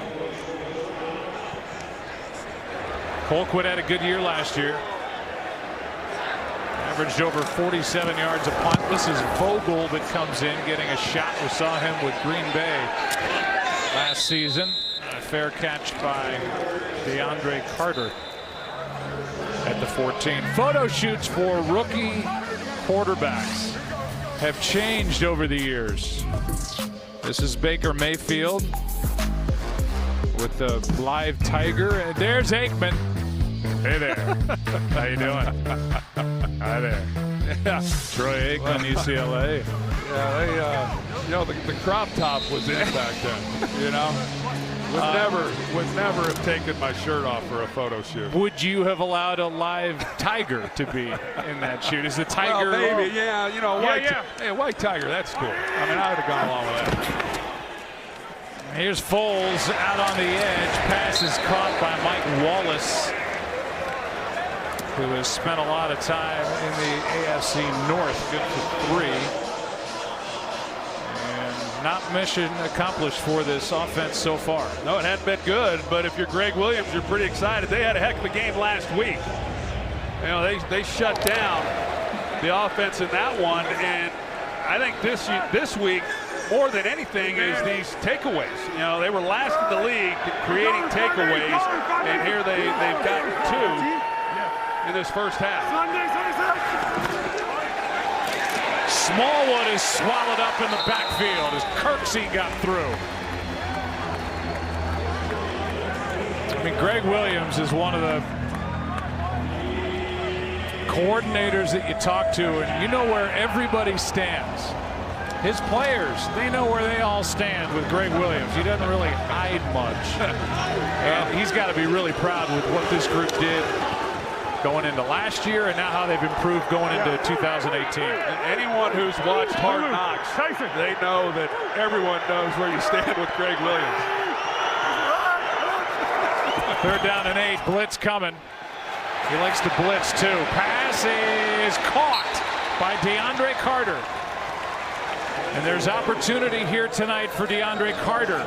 Colquitt had a good year last year. Averaged over 47 yards a punt. This is Vogel that comes in getting a shot. We saw him with Green Bay last season. A fair catch by DeAndre Carter at the 14. Photo shoots for rookie quarterbacks have changed over the years. This is Baker Mayfield with the live tiger, and there's Aikman. Hey there. How you doing? Hi there. Yeah. Troy Aikman, UCLA. Yeah, they, you know, the crop top was in back then. You know, would never have taken my shirt off for a photo shoot. Would you have allowed a live tiger to be in that shoot? Is the tiger? Well, maybe, yeah. You know, white tiger. That's cool. I mean, I would have gone along with that. Here's Foles out on the edge. Pass is caught by Mike Wallace, who has spent a lot of time in the AFC North. Good for 3. And not mission accomplished for this offense so far. No, it hadn't been good, but if you're Greg Williams, you're pretty excited. They had a heck of a game last week. You know, they shut down the offense in that one, and I think this week, more than anything, is these takeaways. You know, they were last in the league creating takeaways, and here they've gotten 2 in this first half. Smallwood is swallowed up in the backfield as Kirksey got through. I mean, Greg Williams is one of the coordinators that you talk to, and you know where everybody stands. His players, they know where they all stand with Greg Williams. He doesn't really hide much. And he's got to be really proud with what this group did going into last year and now how they've improved going into 2018. And anyone who's watched Hard Knocks, they know that everyone knows where you stand with Greg Williams. 3rd down and 8, blitz coming. He likes to blitz too. Pass is caught by DeAndre Carter. And there's opportunity here tonight for DeAndre Carter,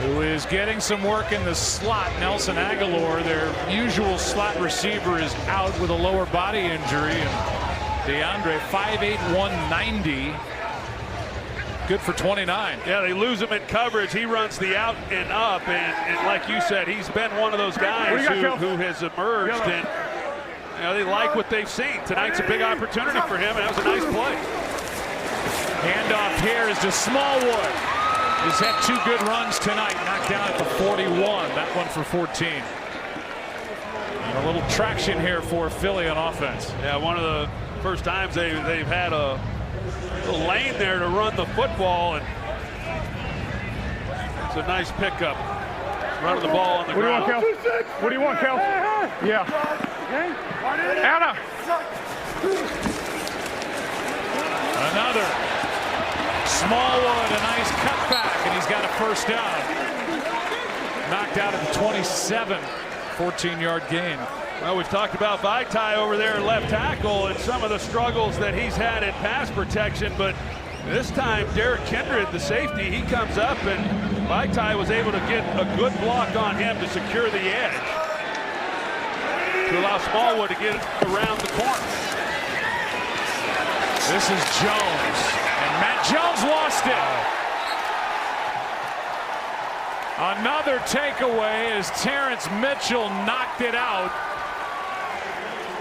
who is getting some work in the slot. Nelson Aguilar, their usual slot receiver, is out with a lower body injury. And DeAndre, 5'8", 190. Good for 29. Yeah, they lose him in coverage. He runs the out and up. And like you said, he's been one of those guys who has emerged. And you know, they like what they've seen. Tonight's a big opportunity for him, and that was a nice play. Handoff here is to Smallwood. He's had 2 good runs tonight. Knocked down at the 41. That one for 14. And a little traction here for Philly on offense. Yeah, one of the first times they've had a little lane there to run the football, and it's a nice pickup. Running the ball on the ground. What do you want, Kel? Yeah. Anna. Another. Smallwood, a nice cutback, and he's got a 1st down. Knocked out at the 27, 14-yard gain. Well, we've talked about Vaitai over there at left tackle and some of the struggles that he's had in pass protection, but this time Derek Kindred, the safety, he comes up, and Vaitai was able to get a good block on him to secure the edge to allow Smallwood to get around the corner. This is Jones. Matt Jones lost it. Another takeaway as Terrence Mitchell knocked it out.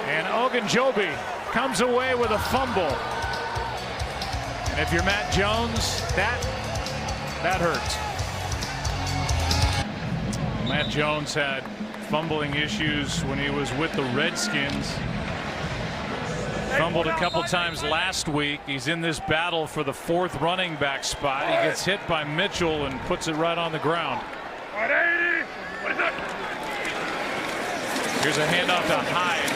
And Ogunjobi comes away with a fumble. And if you're Matt Jones, that hurts. Matt Jones had fumbling issues when he was with the Redskins. Fumbled a couple times last week. He's in this battle for the 4th running back spot. He gets hit by Mitchell and puts it right on the ground. Here's a handoff to Hyde,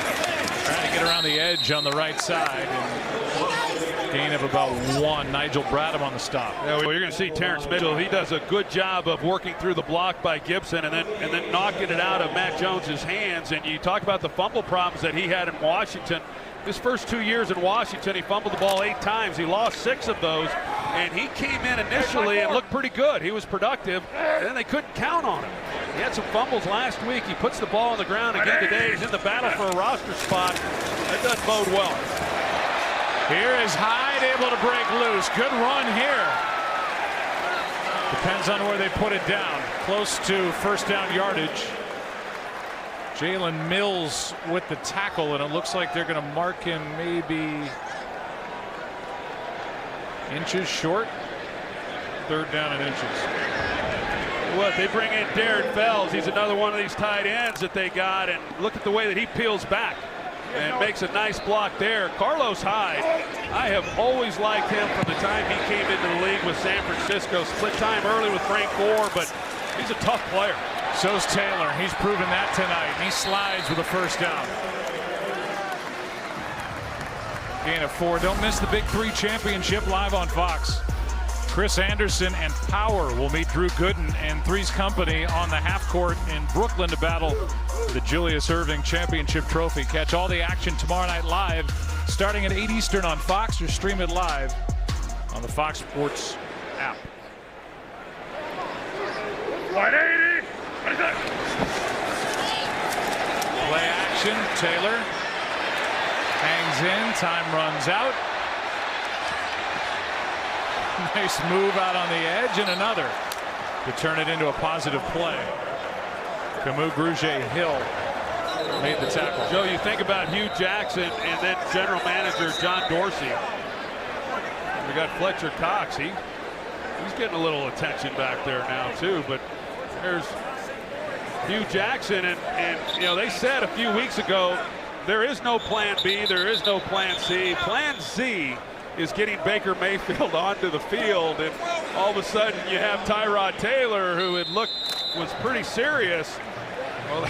trying to get around the edge on the right side. And gain of about 1. Nigel Bradham on the stop. Yeah, well, you're going to see Terrence Mitchell. He does a good job of working through the block by Gibson and then knocking it out of Matt Jones's hands. And you talk about the fumble problems that he had in Washington. His first 2 years in Washington, he fumbled the ball 8 times. He lost 6 of those, and he came in initially and looked pretty good. He was productive, and then they couldn't count on him. He had some fumbles last week. He puts the ball on the ground again today. He's in the battle for a roster spot. That doesn't bode well. Here is Hyde able to break loose. Good run here. Depends on where they put it down. Close to first down yardage. Jalen Mills with the tackle, and it looks like they're going to mark him maybe inches short. 3rd down and inches. What, they bring in Darren Fells. He's another one of these tight ends that they got, and look at the way that he peels back and makes a nice block there. Carlos Hyde, I have always liked him from the time he came into the league with San Francisco. Split time early with Frank Gore, but he's a tough player. So's Taylor. He's proven that tonight. He slides with a first down. Gain of 4. Don't miss the Big 3 championship live on Fox. Chris Anderson and Power will meet Drew Gooden and Three's Company on the half court in Brooklyn to battle for the Julius Erving Championship Trophy. Catch all the action tomorrow night live starting at 8 Eastern on Fox, or stream it live on the Fox Sports app. 180. Play action. Taylor hangs in. Time runs out. Nice move out on the edge, and another to turn it into a positive play. Camus Grugier-Hill made the tackle. Joe, you think about Hugh Jackson and then general manager John Dorsey. We got Fletcher Cox. He's getting a little attention back there now too, but there's Hugh Jackson, and you know, they said a few weeks ago there is no plan B, there is no plan C. Plan Z is getting Baker Mayfield onto the field, and all of a sudden you have Tyrod Taylor, who was pretty serious. Well,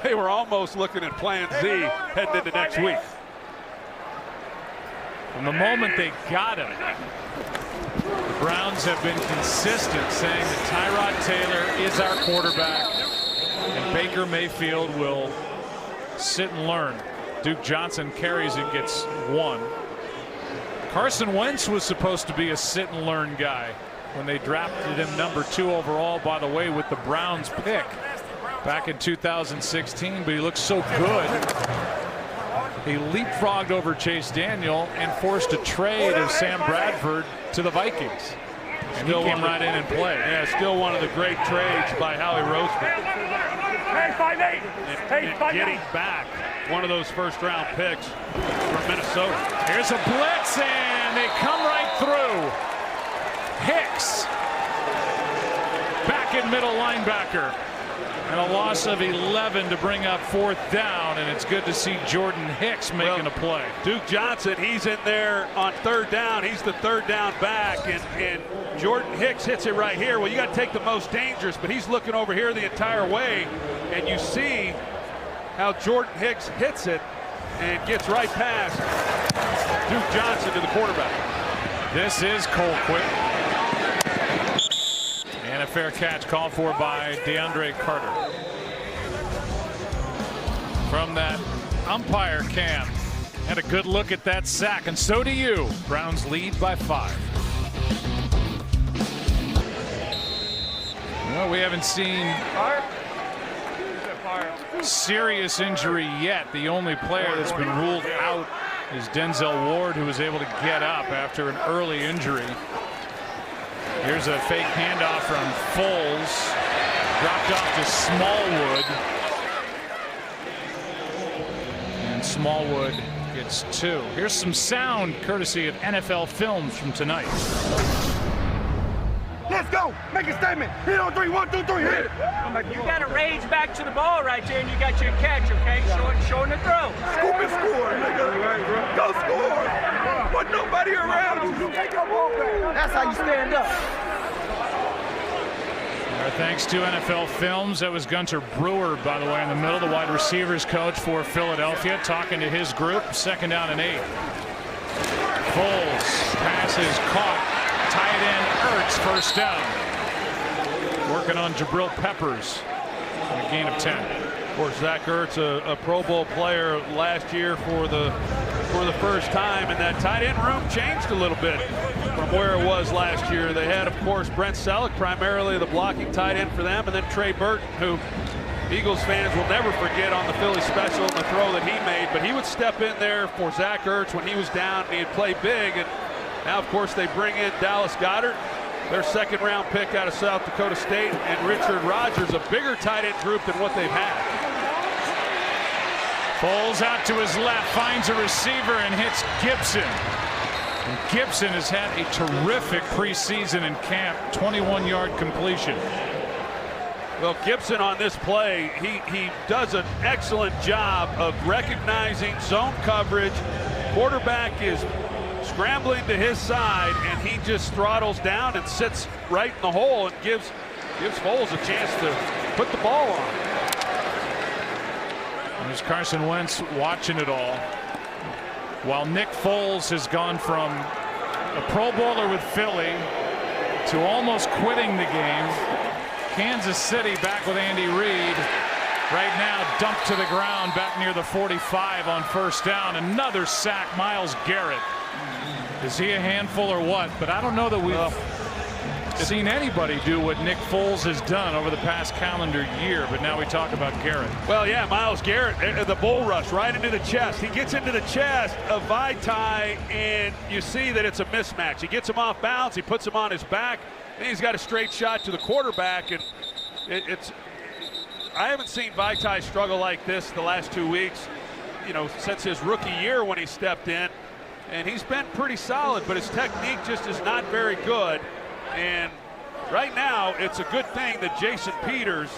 they were almost looking at Plan Z heading into next week. From the moment they got him, the Browns have been consistent saying that Tyrod Taylor is our quarterback and Baker Mayfield will sit and learn. Duke Johnson carries and gets 1. Carson Wentz was supposed to be a sit and learn guy when they drafted him number 2 overall, by the way, with the Browns pick back in 2016, but he looks so good. He leapfrogged over Chase Daniel and forced a trade of Sam Bradford to the Vikings. And he came right in and played. Yeah, still one of the great trades by Howie Roseman. And getting back one of those first-round picks from Minnesota. Here's a blitz, and they come right through. Hicks, back in middle linebacker. And a loss of 11 to bring up 4th down, and it's good to see Jordan Hicks making a play. Duke Johnson, he's in there on 3rd down. He's the 3rd down back, and Jordan Hicks hits it right here. Well, you got to take the most dangerous, but he's looking over here the entire way, and you see how Jordan Hicks hits it and gets right past Duke Johnson to the quarterback. This is Colquitt. And a fair catch called for by DeAndre Carter. From that umpire cam. Had a good look at that sack, and so do you. Browns lead by 5. Well, we haven't seen serious injury yet. The only player that's been ruled out is Denzel Ward, who was able to get up after an early injury. Here's a fake handoff from Foles. Dropped off to Smallwood. And Smallwood gets 2. Here's some sound courtesy of NFL Films from tonight. Let's go. Make a statement. Hit on 3. 1, 2, 3. Hit it. You got to range back to the ball right there, and you got your catch, okay? Showing the throw. Scoop and score, nigga. Go score. Put nobody around you. Take your ball back. That's how you stand up. Our thanks to NFL Films. That was Gunter Brewer, by the way, in the middle, the wide receivers coach for Philadelphia, talking to his group. 2nd down and 8. Foles, passes caught. Tight end Ertz, 1st down. Working on Jabril Peppers on a gain of 10. Of course, Zach Ertz, a Pro Bowl player last year for the first time, and that tight end room changed a little bit from where it was last year. They had, of course, Brent Selleck, primarily the blocking tight end for them, and then Trey Burton, who Eagles fans will never forget on the Philly special and the throw that he made. But he would step in there for Zach Ertz when he was down, and he'd play big. And now, of course, they bring in Dallas Goedert, their 2nd-round pick out of South Dakota State, and Richard Rodgers, a bigger tight end group than what they've had. Foles out to his left, finds a receiver and hits Gibson. And Gibson has had a terrific preseason in camp, 21-yard completion. Well, Gibson on this play, he does an excellent job of recognizing zone coverage. Quarterback is scrambling to his side, and he just throttles down and sits right in the hole and gives Foles a chance to put the ball on. There's Carson Wentz watching it all, while Nick Foles has gone from a Pro Bowler with Philly to almost quitting the game. Kansas City back with Andy Reid. Right now dumped to the ground back near the 45 on 1st down. Another sack, Myles Garrett. Is he a handful or what? But I don't know that we've seen anybody do what Nick Foles has done over the past calendar year. But now we talk about Garrett. Well, yeah, Myles Garrett, the bull rush right into the chest. He gets into the chest of Vaitai, and you see that it's a mismatch. He gets him off balance. He puts him on his back. And he's got a straight shot to the quarterback. And I haven't seen Vaitai struggle like this the last 2 weeks, since his rookie year when he stepped in. And he's been pretty solid, but his technique just is not very good. And right now, it's a good thing that Jason Peters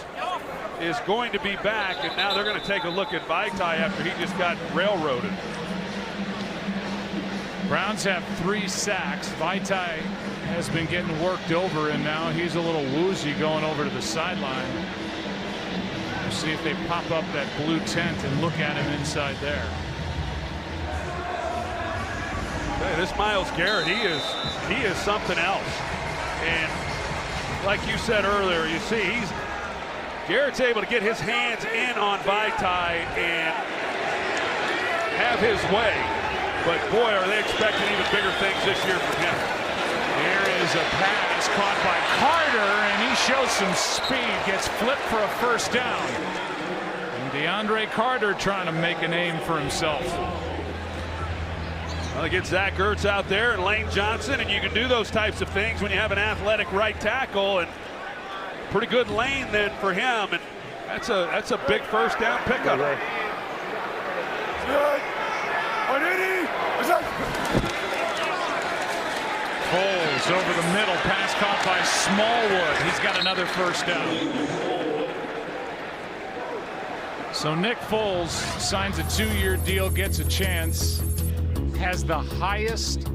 is going to be back, and now they're going to take a look at Vaitai after he just got railroaded. Browns have 3 sacks. Vaitai has been getting worked over, and now he's a little woozy going over to the sideline. We'll see if they pop up that blue tent and look at him inside there. Hey, this Myles Garrett, he is something else. And like you said earlier, you see Garrett's able to get his hands in on Vaitai and have his way. But boy, are they expecting even bigger things this year from him. Here is a pass caught by Carter, and he shows some speed, gets flipped for a 1st down. And DeAndre Carter trying to make a name for himself. Well, they get Zach Ertz out there and Lane Johnson, and you can do those types of things when you have an athletic right tackle, and pretty good lane then for him, and that's a big 1st down pickup. Foles over the middle, pass caught by Smallwood. He's got another 1st down. So Nick Foles signs a 2-year deal, gets a chance. Has the highest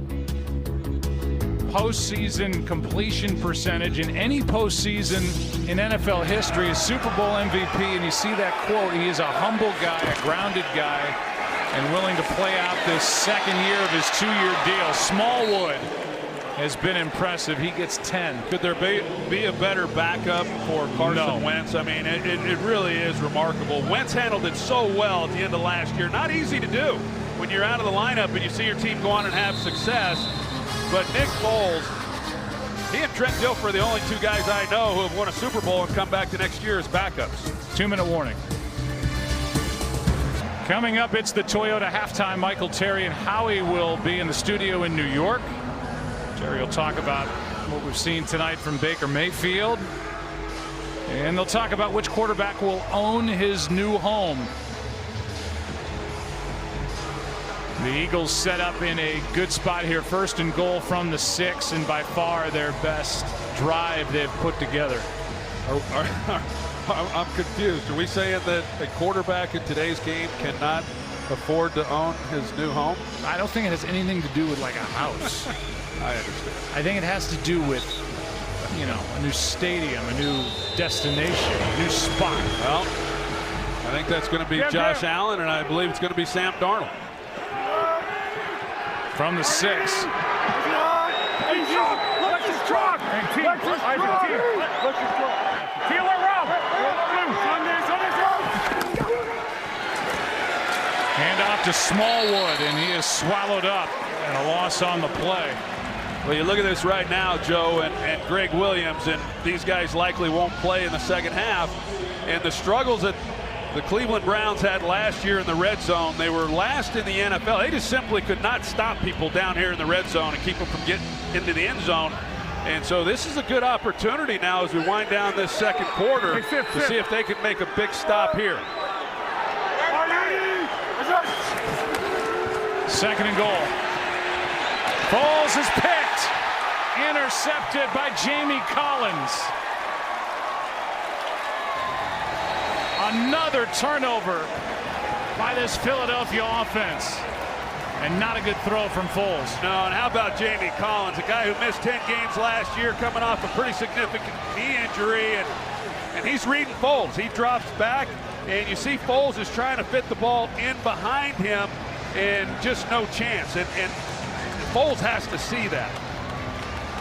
postseason completion percentage in any postseason in NFL history. Is Super Bowl MVP, and you see that quote. He is a humble guy, a grounded guy, and willing to play out this 2nd year of his 2-year deal. Smallwood has been impressive. He gets 10. Could there be a better backup for Carson Wentz? I mean, it really is remarkable. Wentz handled it so well at the end of last year. Not easy to do when you're out of the lineup and you see your team go on and have success. But Nick Foles, he and Trent Dilfer are the only 2 guys I know who have won a Super Bowl and come back the next year as backups. 2-minute warning. Coming up, it's the Toyota halftime. Michael Terry and Howie will be in the studio in New York. Terry will talk about what we've seen tonight from Baker Mayfield. And they'll talk about which quarterback will own his new home. The Eagles set up in a good spot here, 1st and goal from the 6, and by far their best drive they've put together. I'm confused. Are we saying that a quarterback in today's game cannot afford to own his new home? I don't think it has anything to do with like a house. I understand. I think it has to do with, you know, a new stadium, a new destination, a new spot. Well, I think that's going to be Josh Allen, and I believe it's going to be Sam Darnold. From the 6. Hand off to Smallwood, and he is swallowed up, and a loss on the play. Well, you look at this right now, Joe, and Greg Williams, and these guys likely won't play in the second half. And the struggles that the Cleveland Browns had last year in the red zone, they were last in the NFL. They just simply could not stop people down here in the red zone and keep them from getting into the end zone. And so this is a good opportunity now as we wind down this second quarter to see if they can make a big stop here. 2nd and goal. Foles is picked. Intercepted by Jamie Collins. Another turnover by this Philadelphia offense. And not a good throw from Foles. No, and how about Jamie Collins, a guy who missed 10 games last year, coming off a pretty significant knee injury, and he's reading Foles. He drops back, and you see Foles is trying to fit the ball in behind him, and just no chance. And Foles has to see that.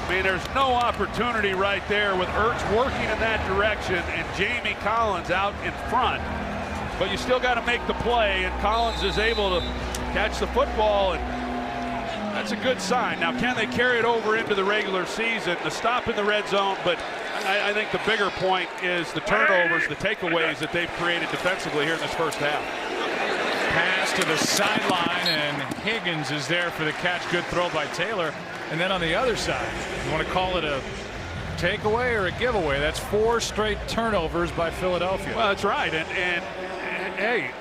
I mean, there's no opportunity right there with Ertz working in that direction and Jamie Collins out in front. But you still got to make the play, and Collins is able to catch the football, and that's a good sign. Now, can they carry it over into the regular season? The stop in the red zone, but I think the bigger point is the turnovers, the takeaways that they've created defensively here in this first half. Pass to the sideline, and Higgins is there for the catch. Good throw by Taylor. And then on the other side, you want to call it a takeaway or a giveaway? That's 4 straight turnovers by Philadelphia. Well, that's right. And hey,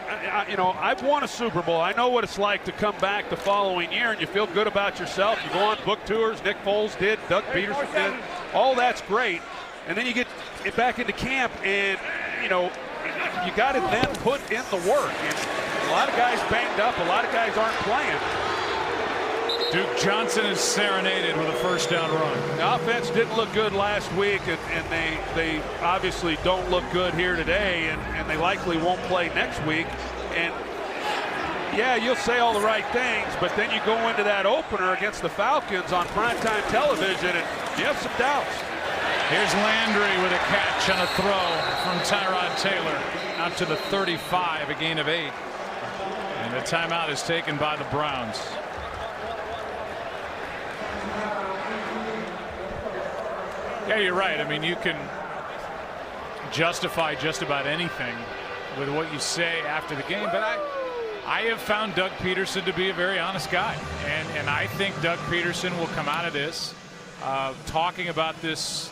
you know, I've won a Super Bowl. I know what it's like to come back the following year and you feel good about yourself. You go on book tours. Nick Foles did. Doug Peterson did. All that's great. And then you get back into camp, and, you know, you got to then put in the work. And a lot of guys banged up. A lot of guys aren't playing. Duke Johnson is serenaded with a 1st down run. The offense didn't look good last week, and they obviously don't look good here today, and they likely won't play next week. And yeah, you'll say all the right things, but then you go into that opener against the Falcons on primetime television, and you have some doubts. Here's Landry with a catch on a throw from Tyrod Taylor out to the 35, a gain of 8. And the timeout is taken by the Browns. Yeah, you're right. I mean, you can justify just about anything with what you say after the game, but I have found Doug Peterson to be a very honest guy, and I think Doug Peterson will come out of this talking about this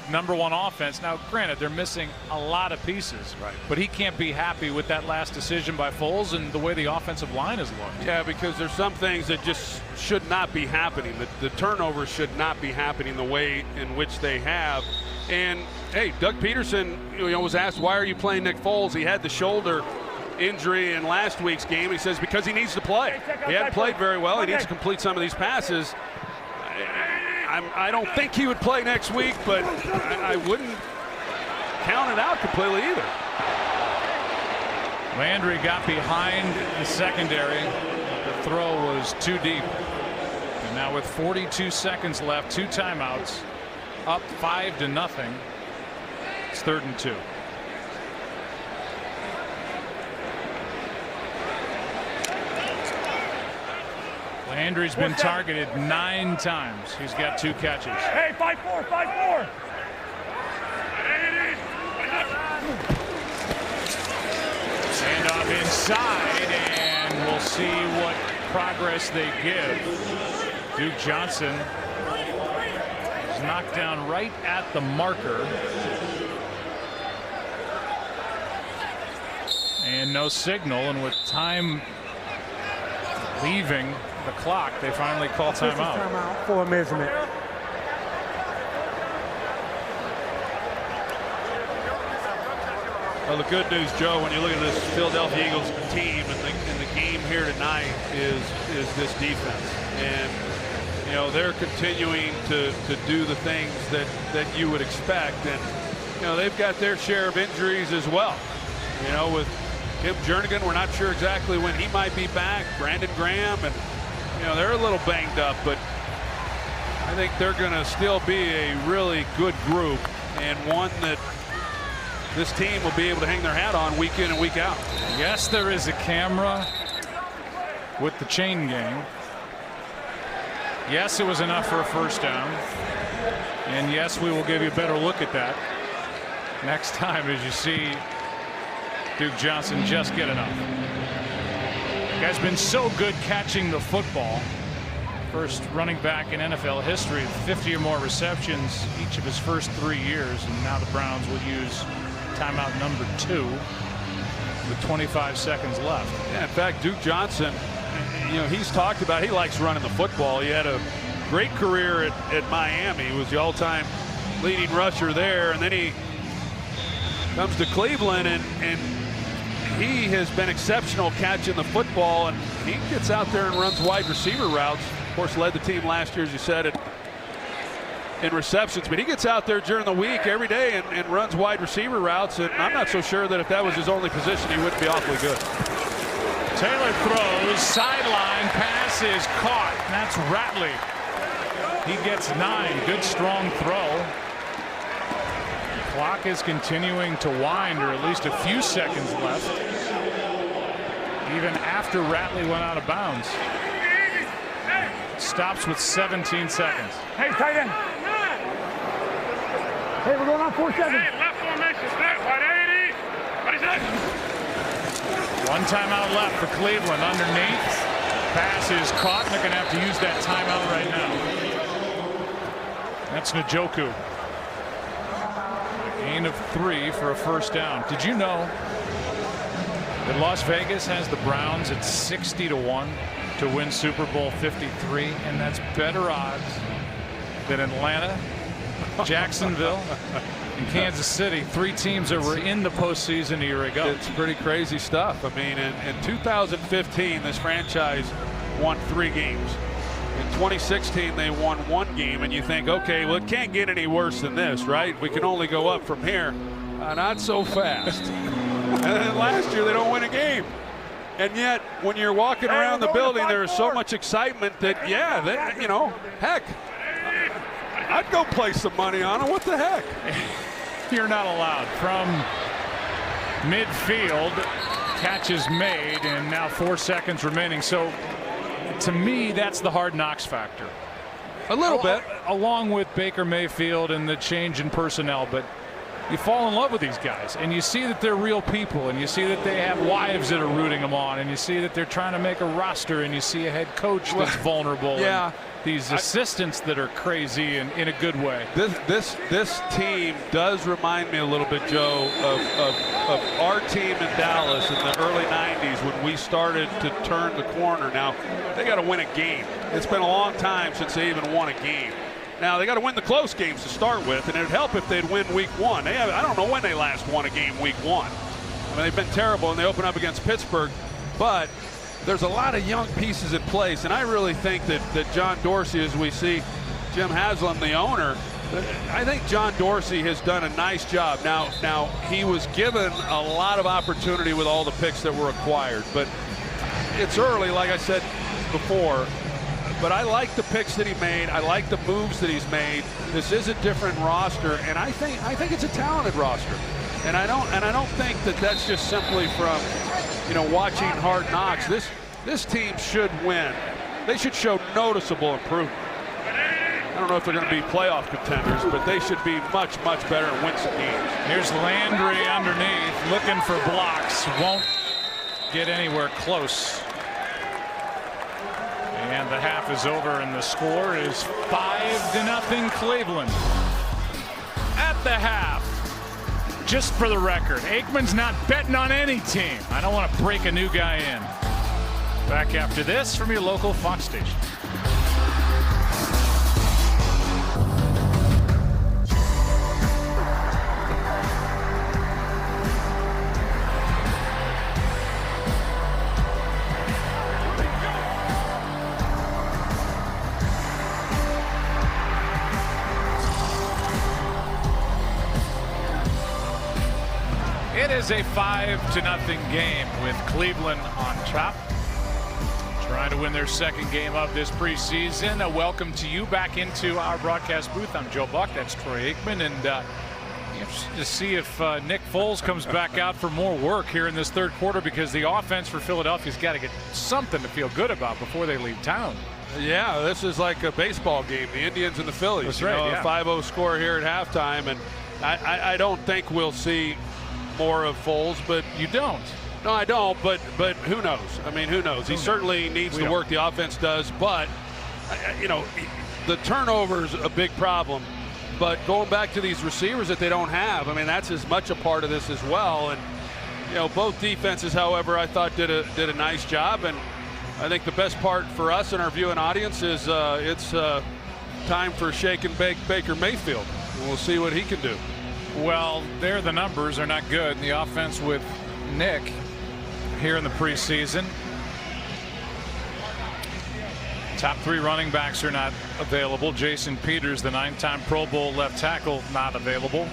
#1 offense. Now, granted, they're missing a lot of pieces, right? But he can't be happy with that last decision by Foles and the way the offensive line has looked. Yeah, because there's some things that just should not be happening. The turnovers should not be happening the way in which they have. And hey, Doug Peterson, you know, was asked, why are you playing Nick Foles? He had the shoulder injury in last week's game. He says because he needs to play. He hadn't played very well. He needs to complete some of these passes. I don't think he would play next week, but I wouldn't count it out completely either. Landry got behind the secondary. The throw was too deep. And now with 42 seconds left, 2 timeouts, up 5-0. It's 3rd and 2. Landry's been targeted 9 times. He's got 2 catches. Hey, 5-4, 5-4. Handoff inside, and we'll see what progress they give. Duke Johnson is knocked down right at the marker. And no signal, and with time leaving the clock. They finally call timeout. Timeout for a measurement. Well, the good news, Joe, when you look at this Philadelphia Eagles team and the game here tonight is this defense. And, you know, they're continuing to do the things that you would expect. And, you know, they've got their share of injuries as well. You know, with Tim Jernigan, we're not sure exactly when he might be back. Brandon Graham, and, you know, they're a little banged up, but I think they're going to still be a really good group, and one that this team will be able to hang their hat on week in and week out. Yes, there is a camera with the chain gang. Yes, it was enough for a first down. And yes, we will give you a better look at that next time as you see Duke Johnson just get enough. The guy's been so good catching the football. First running back in NFL history, 50 or more receptions each of his first 3 years, and now the Browns will use timeout number 2 with 25 seconds left. Yeah, in fact, Duke Johnson, you know, he's talked about he likes running the football. He had a great career at Miami. He was the all-time leading rusher there, and then he comes to Cleveland, and he has been exceptional catching the football, and he gets out there and runs wide receiver routes. Of course, led the team last year, as you said, in receptions, but he gets out there during the week every day and runs wide receiver routes, and I'm not so sure that if that was his only position, he wouldn't be awfully good. Taylor throws, sideline pass is caught. That's Ratley. He gets 9. Good strong throw. Clock is continuing to wind, or at least a few seconds left, even after Ratley went out of bounds. Stops with 17 seconds. Hey, tight end. Hey, we're going on 4 seconds. Left formation, snap, 180. What is that? One timeout left for Cleveland. Underneath. Pass is caught. They're going to have to use that timeout right now. That's Njoku. Gain of 3 for a first down. Did you know that Las Vegas has the Browns at 60-1 to win Super Bowl 53, and that's better odds than Atlanta, Jacksonville, and Kansas City, 3 teams that were in the postseason a year ago. It's pretty crazy stuff. I mean, in 2015, this franchise won 3 games. In 2016, they won 1 game, and you think, okay, well, it can't get any worse than this, right? We can only go up from here. Not so fast. And then last year, they don't win a game. And yet, when you're walking around the building, there is so much excitement that, yeah, you know, heck, I'd go play some money on it. What the heck? You're not allowed. From midfield, catch is made, and now 4 seconds remaining. So, to me, that's the hard knocks factor. A little bit. Along with Baker Mayfield and the change in personnel, but you fall in love with these guys, and you see that they're real people, and you see that they have wives that are rooting them on, and you see that they're trying to make a roster, and you see a head coach that's vulnerable. Yeah. And these assistants that are crazy and in a good way. This team does remind me a little bit, Joe, of our team in Dallas in the early 90s when we started to turn the corner. Now, they got to win a game. It's been a long time since they even won a game. Now, they got to win the close games to start with, and it would help if they'd win week 1. I don't know when they last won a game week 1. I mean, they've been terrible, and they open up against Pittsburgh, but there's a lot of young pieces in place, and I really think that John Dorsey, as we see Jim Haslam, the owner, I think John Dorsey has done a nice job. Now he was given a lot of opportunity with all the picks that were acquired, but it's early, like I said before. But I like the picks that he made. I like the moves that he's made. This is a different roster, and I think it's a talented roster. And I don't think that that's just simply from, you know, watching Hard Knocks. This team should win. They should show noticeable improvement. I don't know if they're going to be playoff contenders, but they should be much, much better and win some games. Here's Landry underneath, looking for blocks. Won't get anywhere close. And the half is over, and the score is 5-0 Cleveland. At the half, just for the record, Aikman's not betting on any team. I don't want to break a new guy in. Back after this from your local Fox station. It is a 5-0 game with Cleveland on top, trying to win their second game of this preseason. A welcome to you back into our broadcast booth. I'm Joe Buck. That's Troy Aikman, and interested to see if Nick Foles comes back out for more work here in this third quarter, because the offense for Philadelphia's got to get something to feel good about before they leave town. Yeah, this is like a baseball game, the Indians and the Phillies. That's right, A 5-0 score here at halftime, and I don't think we'll see more of Foles, but you don't. No, I don't, but who knows? I mean, who knows? He certainly needs the work the offense does, but, you know, the turnover's a big problem. But going back to these receivers that they don't have, I mean, that's as much a part of this as well. And, you know, both defenses, however, I thought did a nice job. And I think the best part for us and our viewing audience is it's time for shake and bake Baker Mayfield. And we'll see what he can do. Well, there the numbers are not good. The offense with Nick here in the preseason. Top 3 running backs are not available. Jason Peters, the 9-time Pro Bowl left tackle, not available.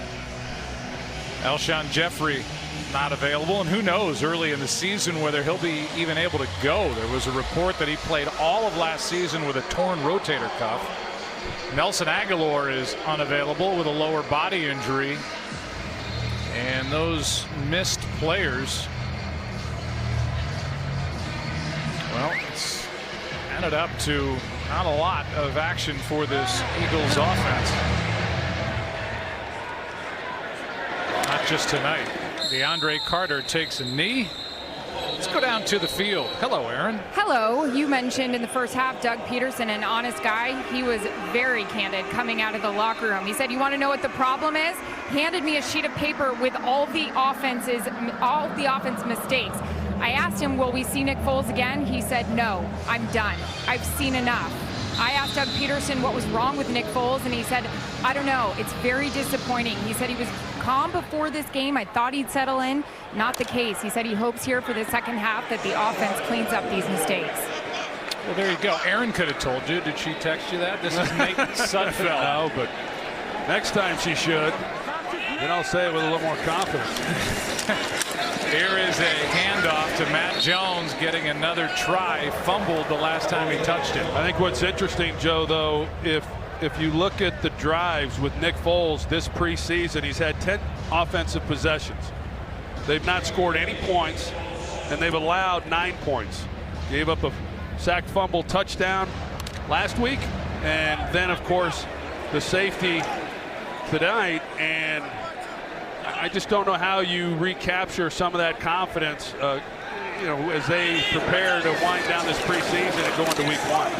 Alshon Jeffrey not available, and who knows early in the season whether he'll be even able to go. There was a report that he played all of last season with a torn rotator cuff. Nelson Aguilar is unavailable with a lower body injury, and those missed players, well, it's added up to not a lot of action for this Eagles offense. Not just tonight. DeAndre Carter takes a knee. Let's go down to the field. Hello, Aaron. Hello. You mentioned in the first half Doug Peterson, an honest guy. He was very candid coming out of the locker room. He said, "You want to know what the problem is?" Handed me a sheet of paper with all the offense mistakes. I asked him, "Will we see Nick Foles again?" He said, "No, I'm done. I've seen enough." I asked Doug Peterson what was wrong with Nick Foles, and he said, "I don't know. It's very disappointing." He said he was calm before this game. I thought he'd settle in. Not the case. He said he hopes here for the second half that the offense cleans up these mistakes. Well, there you go. Aaron could have told you. Did she text you that? This is Nate Sudfeld. No, but next time she should. Then I'll say it with a little more confidence. Here is a handoff to Matt Jones, getting another try. Fumbled the last time he touched it. I think what's interesting, Joe, though, if you look at the drives with Nick Foles this preseason, he's had 10 offensive possessions. They've not scored any points, and they've allowed 9 points. Gave up a sack, fumble, touchdown last week, and then, of course, the safety tonight. And I just don't know how you recapture some of that confidence, you know, as they prepare to wind down this preseason and go into week 1.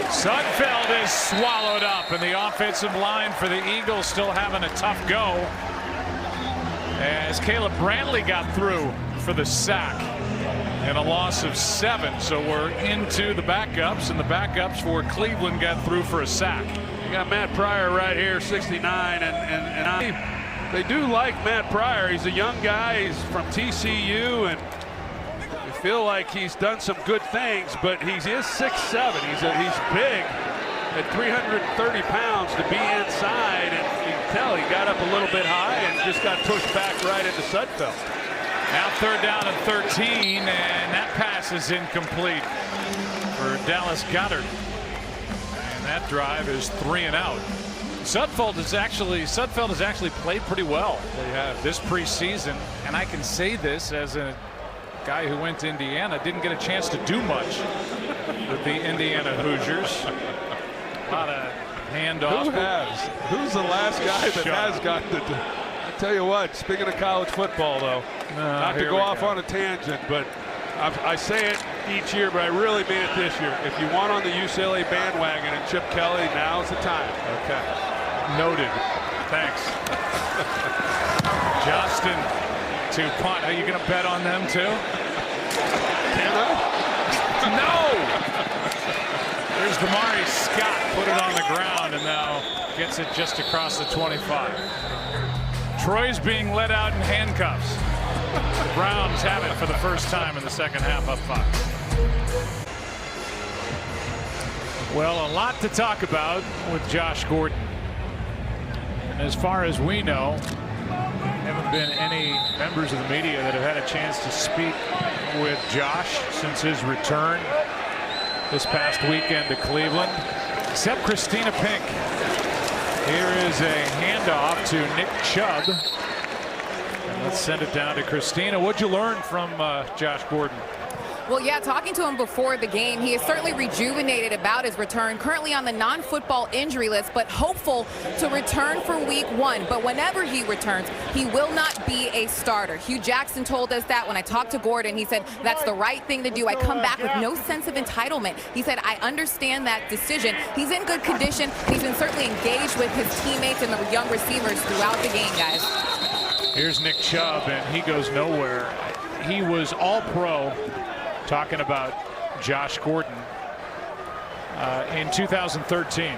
Sudfeld is swallowed up, and the offensive line for the Eagles still having a tough go, as Caleb Brantley got through for the sack and a loss of 7. So we're into the backups, and the backups for Cleveland got through for a sack. You got Matt Pryor right here, 69, and they do like Matt Pryor. He's a young guy. He's from TCU, and I feel like he's done some good things, but he is 6'7". He's big at 330 pounds to be inside, and you can tell he got up a little bit high and just got pushed back right into Sudfeld. Now 3rd down and 13, and that pass is incomplete for Dallas Goedert. And that drive is 3 and out. Sudfeld has actually played pretty well. They have this preseason, and I can say this as a guy who went to Indiana, didn't get a chance to do much with the Indiana Hoosiers. A lot of handoffs. Who has? Who's the last guy that has gotten to? I tell you what. Speaking of college football, though, not to go off on a tangent, but I say it each year, but I really mean it this year. If you want on the UCLA bandwagon and Chip Kelly, now's the time. Okay. Noted. Thanks. Justin to punt. Are you going to bet on them too? Can I? No! There's Damari Scott, put it on the ground, and now gets it just across the 25. Troy's being let out in handcuffs. The Browns have it for the first time in the second half, up 5. Well, a lot to talk about with Josh Gordon. And as far as we know, haven't been any members of the media that have had a chance to speak with Josh since his return this past weekend to Cleveland, except Christina Pink. Here is a handoff to Nick Chubb. And let's send it down to Christina. What'd you learn from Josh Gordon? Well, yeah, talking to him before the game, he is certainly rejuvenated about his return, currently on the non-football injury list, but hopeful to return for week 1. But whenever he returns, he will not be a starter. Hugh Jackson told us that when I talked to Gordon. He said, that's the right thing to do. I come back with no sense of entitlement. He said, I understand that decision. He's in good condition. He's been certainly engaged with his teammates and the young receivers throughout the game, guys. Here's Nick Chubb, and he goes nowhere. He was all-pro. Talking about Josh Gordon in 2013.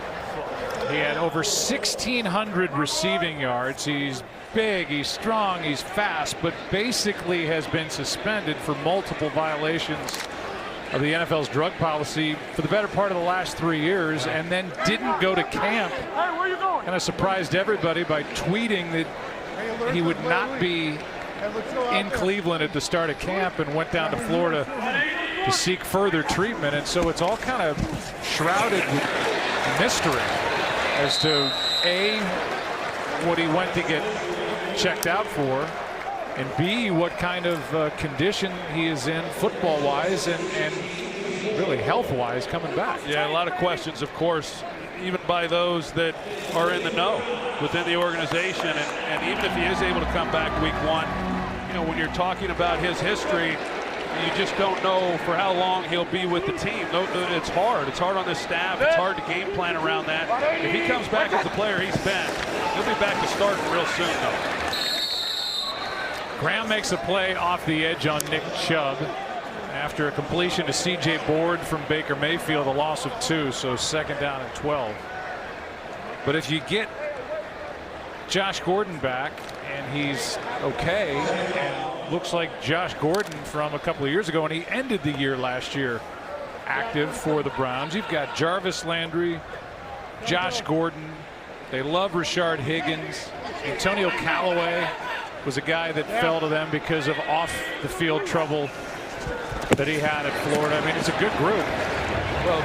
He had over 1,600 receiving yards. He's big, he's strong, he's fast, but basically has been suspended for multiple violations of the NFL's drug policy for the better part of the last 3 years, and then didn't go to camp. Kind of surprised everybody by tweeting that he would not be in Cleveland at the start of camp and went down to Florida to seek further treatment. And so it's all kind of shrouded with mystery as to A, what he went to get checked out for, and B, what kind of condition he is in football-wise and really health-wise coming back. Yeah, a lot of questions, of course, even by those that are in the know within the organization. And even if he is able to come back week 1, you know, when you're talking about his history, you just don't know for how long he'll be with the team. It's hard. It's hard on this staff. It's hard to game plan around that. If he comes back as the player he's been, he'll be back to starting real soon, though. Graham makes a play off the edge on Nick Chubb after a completion to C.J. Board from Baker Mayfield, a loss of 2, so second down and 12. But if you get Josh Gordon back and he's okay and looks like Josh Gordon from a couple of years ago, and he ended the year last year active for the Browns. You've got Jarvis Landry, Josh Gordon. They love Rashard Higgins. Antonio Callaway was a guy that fell to them because of off the field trouble that he had at Florida. I mean, it's a good group. Well,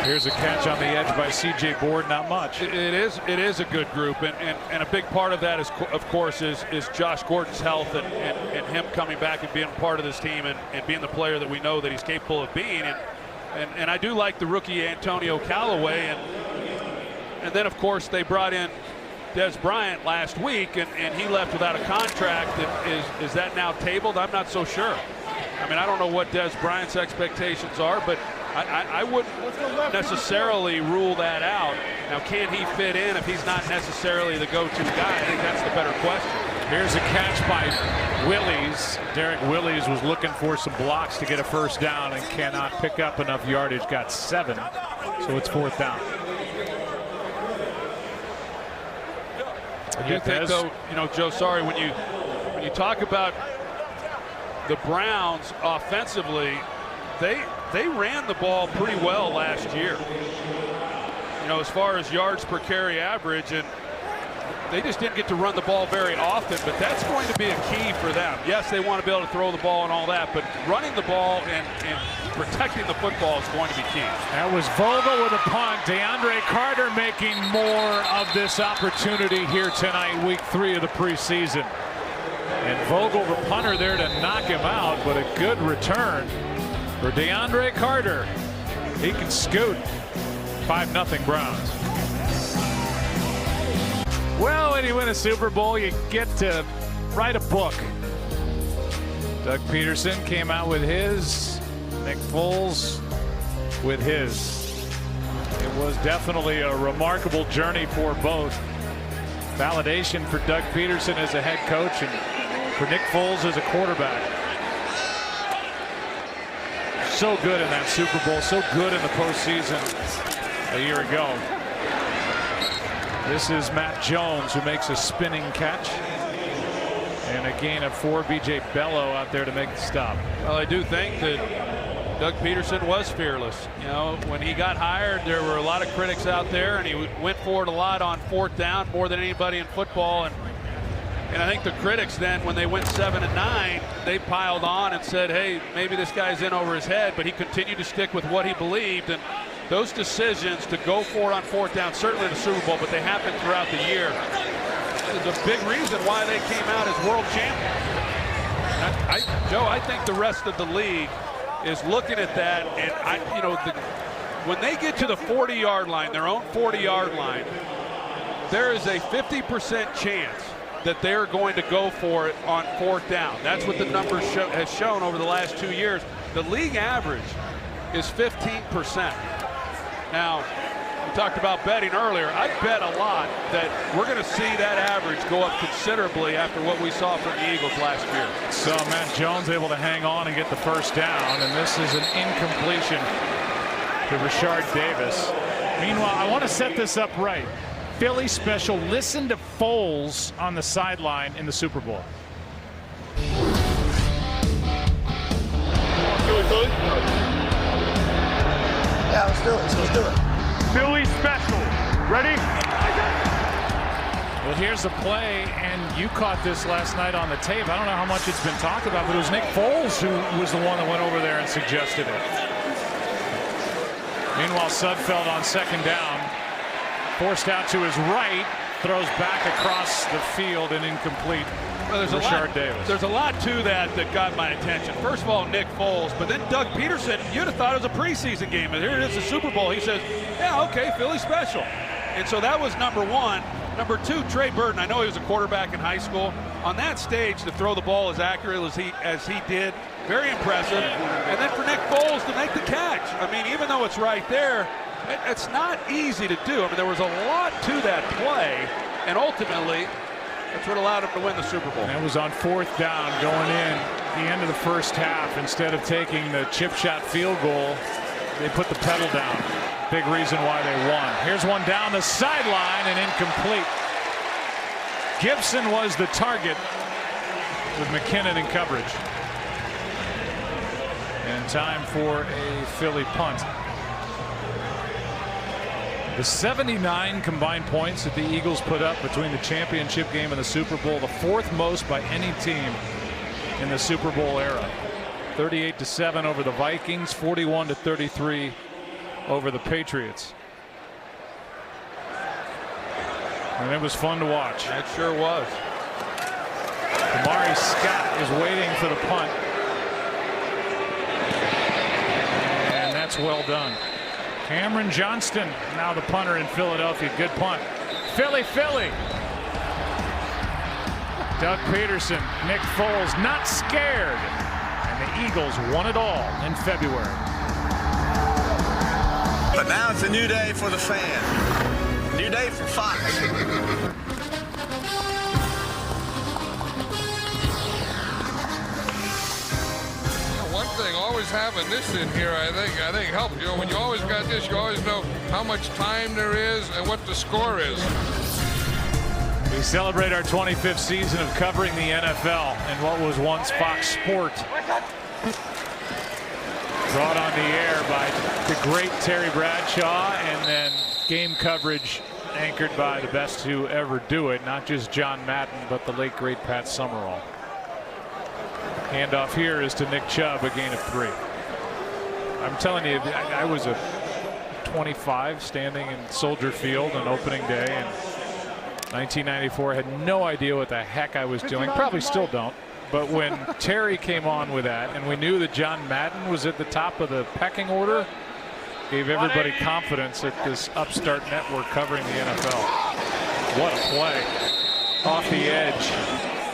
here's a catch on the edge by C.J. Board. Not much. It is a good group, and a big part of that is, of course, is Josh Gordon's health and him coming back and being part of this team and being the player that we know that he's capable of being. And I do like the rookie Antonio Callaway, and then of course they brought in Des Bryant last week, and he left without a contract. Is that now tabled? I'm not so sure. I mean, I don't know what Des Bryant's expectations are, but I wouldn't necessarily rule that out. Now, can he fit in if he's not necessarily the go-to guy? I think that's the better question. Here's a catch by Willies. Derek Willies was looking for some blocks to get a first down and cannot pick up enough yardage. Got 7, so it's 4th down. I do think, though, you know, Joe, sorry, when you talk about the Browns offensively, they ran the ball pretty well last year, you know, as far as yards per carry average, and they just didn't get to run the ball very often, but that's going to be a key for them. Yes, they want to be able to throw the ball and all that, but running the ball and protecting the football is going to be key. That was Vogel with a punt. DeAndre Carter making more of this opportunity here tonight, week 3 of the preseason. And Vogel, the punter, there to knock him out, but a good return for DeAndre Carter. He can scoot. 5-0 Browns. Well, when you win a Super Bowl, you get to write a book. Doug Peterson came out with his. Nick Foles with his. It was definitely a remarkable journey for both. Validation for Doug Peterson as a head coach and for Nick Foles as a quarterback. so good in that Super Bowl, so good in the postseason a year ago. This is Matt Jones, who makes a spinning catch. And a gain of 4. B.J. Bello out there to make the stop. Well, I do think that Doug Peterson was fearless. You know, when he got hired, there were a lot of critics out there, and he went for it a lot on 4th down, more than anybody in football. And I think the critics then, when they went 7 and 9, they piled on and said, hey, maybe this guy's in over his head, but he continued to stick with what he believed. And those decisions to go for it on 4th down, certainly in the Super Bowl, but they happened throughout the year, is a big reason why they came out as world champions. Joe, I think the rest of the league is looking at that, and when they get to the 40-yard line, their own 40-yard line, there is a 50% chance that they're going to go for it on 4th down. That's what the numbers has shown over the last 2 years. The league average is 15%. Now, we talked about betting earlier. I bet a lot that we're going to see that average go up considerably after what we saw from the Eagles last year. So Matt Jones able to hang on and get the first down, and this is an incompletion to Rashard Davis. Meanwhile, I want to set this up right. Philly special. Listen to Foles on the sideline in the Super Bowl. Yeah, let's do it. Let's do it. Philly special. Ready? Well, here's the play, and you caught this last night on the tape. I don't know how much it's been talked about, but it was Nick Foles who was the one that went over there and suggested it. Meanwhile, Sudfeld on 2nd down, forced out to his right, throws back across the field and incomplete. Well, there's a lot to that got my attention. First of all, Nick Foles, but then Doug Peterson. You'd have thought it was a preseason game, and here it is, the Super Bowl. He says, yeah, okay, Philly special. And so that was number 1. Number 2, Trey Burton. I know he was a quarterback in high school. On that stage, to throw the ball as accurately as he did, very impressive. And then for Nick Foles to make the catch. I mean, even though it's right there, it's not easy to do. I mean, there was a lot to that play, and ultimately, that's what allowed him to win the Super Bowl. That was on 4th down going in the end of the first half. Instead of taking the chip shot field goal, they put the pedal down. Big reason why they won. Here's one down the sideline and incomplete. Gibson was the target with McKinnon in coverage. And time for a Philly punt. The 79 combined points that the Eagles put up between the championship game and the Super Bowl, the 4th most by any team in the Super Bowl era. 38-7 over the Vikings, 41-33 over the Patriots. And it was fun to watch. It sure was. Amari Scott is waiting for the punt. And that's well done. Cameron Johnston, now the punter in Philadelphia. Good punt. Philly. Doug Peterson, Nick Foles, not scared. And the Eagles won it all in February. But now it's a new day for the fan. New day for Fox. One thing, always having this in here, I think helps. You know, when you always got this, you always know how much time there is and what the score is. We celebrate our 25th season of covering the NFL and what was once Fox Sport. Brought on the air by the great Terry Bradshaw, and then game coverage anchored by the best to ever do it, not just John Madden, but the late great Pat Summerall. Handoff here is to Nick Chubb, a gain of 3. I'm telling you, I was a 25 standing in Soldier Field on opening day in 1994. Had no idea what the heck I was doing. Probably still don't. But when Terry came on with that, and we knew that John Madden was at the top of the pecking order, gave everybody confidence at this upstart network covering the NFL. What a play off the edge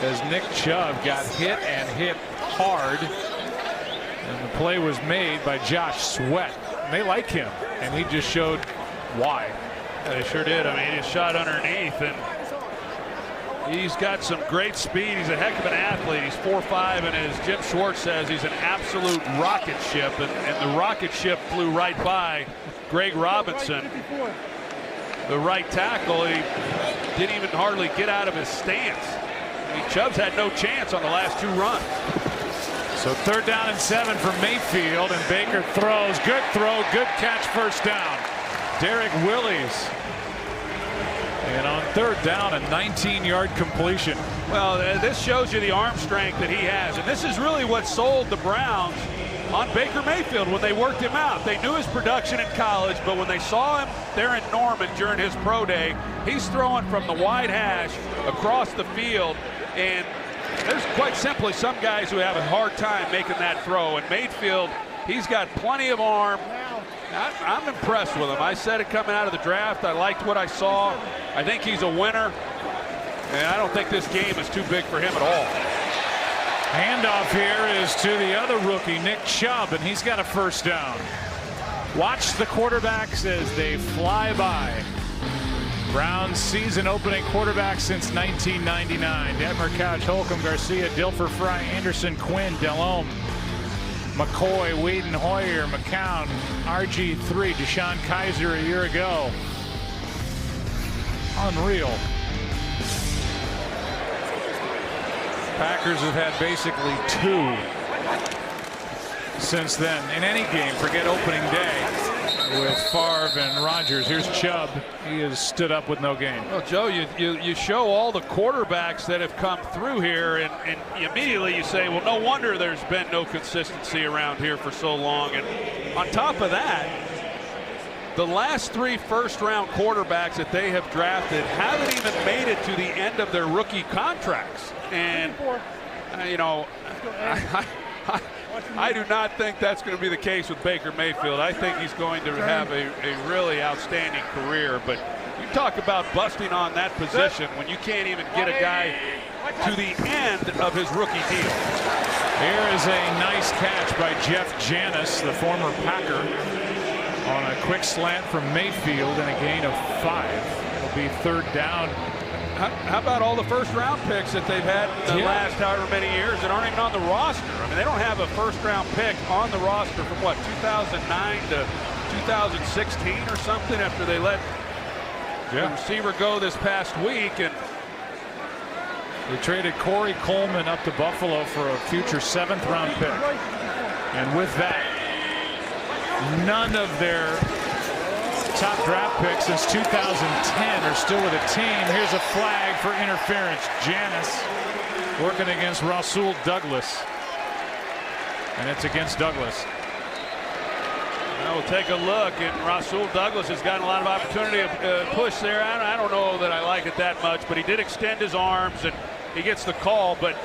as Nick Chubb got hit and hit hard. And the play was made by Josh Sweat. And they like him, and he just showed why. Yeah, they sure did. I mean, he just shot underneath, and He's got some great speed. He's a heck of an athlete. He's 4'5", and as Jim Schwartz says, he's an absolute rocket ship. And the rocket ship flew right by Greg Robinson, the right tackle. He didn't even hardly get out of his stance. I mean, Chubb's had no chance on the last 2 runs. So 3rd down and 7 for Mayfield, and Baker throws. Good throw, good catch, first down. Derek Willis. And on 3rd down, a 19-yard completion. Well, this shows you the arm strength that he has. And this is really what sold the Browns on Baker Mayfield when they worked him out. They knew his production in college, but when they saw him there in Norman during his pro day, he's throwing from the wide hash across the field. And there's quite simply some guys who have a hard time making that throw. And Mayfield, he's got plenty of arm. I'm impressed with him. I said it coming out of the draft. I liked what I saw. I think he's a winner. And I don't think this game is too big for him at all. Handoff here is to the other rookie, Nick Chubb, and he's got a first down. Watch the quarterbacks as they fly by. Browns season opening quarterback since 1999. Detmer, Couch, Holcomb, Garcia, Dilfer, Fry, Anderson, Quinn, Delhomme, McCoy, Whedon, Hoyer, McCown, RG3, Deshaun Kaiser a year ago. Unreal. Packers have had basically 2 since then in any game. Forget opening day with Favre and Rodgers. Here's Chubb. He has stood up with no game. Well, Joe, you show all the quarterbacks that have come through here, and immediately you say, well, no wonder there's been no consistency around here for so long. And on top of that, the last 3 first-round quarterbacks that they have drafted haven't even made it to the end of their rookie contracts. And, you know, I do not think that's going to be the case with Baker Mayfield. I think he's going to have a really outstanding career. But you talk about busting on that position when you can't even get a guy to the end of his rookie deal. Here is a nice catch by Jeff Janis, the former Packer, on a quick slant from Mayfield and a gain of 5. It'll be 3rd down. How about all the first-round picks that they've had in the last however many years that aren't even on the roster? I mean, they don't have a first-round pick on the roster from, what, 2009 to 2016 or something after they let the receiver go this past week. And they traded Corey Coleman up to Buffalo for a future 7th-round pick. And with that, none of their top draft picks since 2010 are still with a team. Here's a flag for interference. Janis working against Rasul Douglas. And it's against Douglas. Now we'll take a look, and Rasul Douglas has gotten a lot of opportunity to push there. I don't know that I like it that much, but he did extend his arms, and he gets the call. But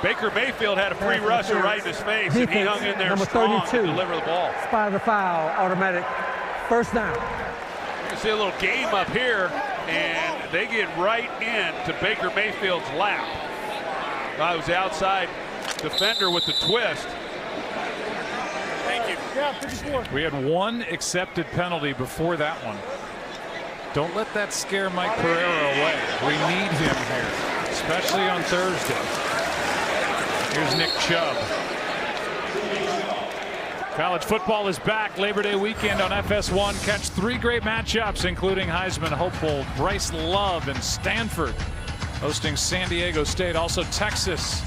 Baker Mayfield had a free rusher right in his face, and he hung in there strong to deliver the ball. Spot the foul, automatic first down. You can see a little game up here, and they get right into Baker Mayfield's lap. That was the outside defender with the twist. Thank you. We had 1 accepted penalty before that one. Don't let that scare Mike Pereira away. We need him here, especially on Thursday. Here's Nick Chubb. College football is back Labor Day weekend on FS1. Catch 3 great matchups, including Heisman hopeful Bryce Love and Stanford hosting San Diego State. Also Texas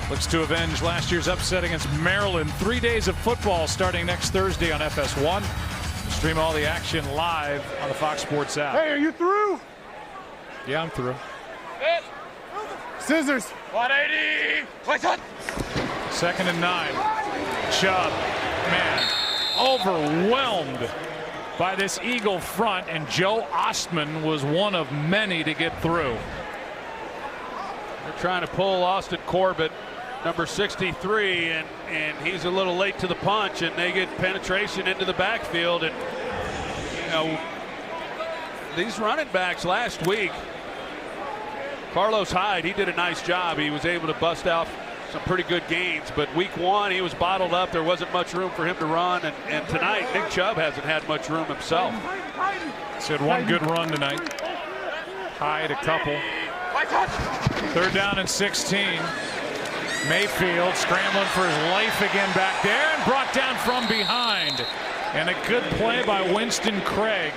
looks to avenge last year's upset against Maryland. 3 days of football starting next Thursday on FS1. Stream all the action live on the Fox Sports app. Hey, are you through? Yeah, I'm through. Scissors. 180. What's up? 2nd and 9. Chubb, man, overwhelmed by this Eagle front, and Joe Ostman was one of many to get through. They're trying to pull Austin Corbett, number 63, and he's a little late to the punch, and they get penetration into the backfield. And you know, these running backs last week, Carlos Hyde, he did a nice job. He was able to bust out some pretty good gains, but week 1 he was bottled up. There wasn't much room for him to run, and tonight Nick Chubb hasn't had much room himself. He's had 1 good run tonight. Hyde a couple. Third down and 16. Mayfield scrambling for his life again back there and brought down from behind. And a good play by Winston Craig.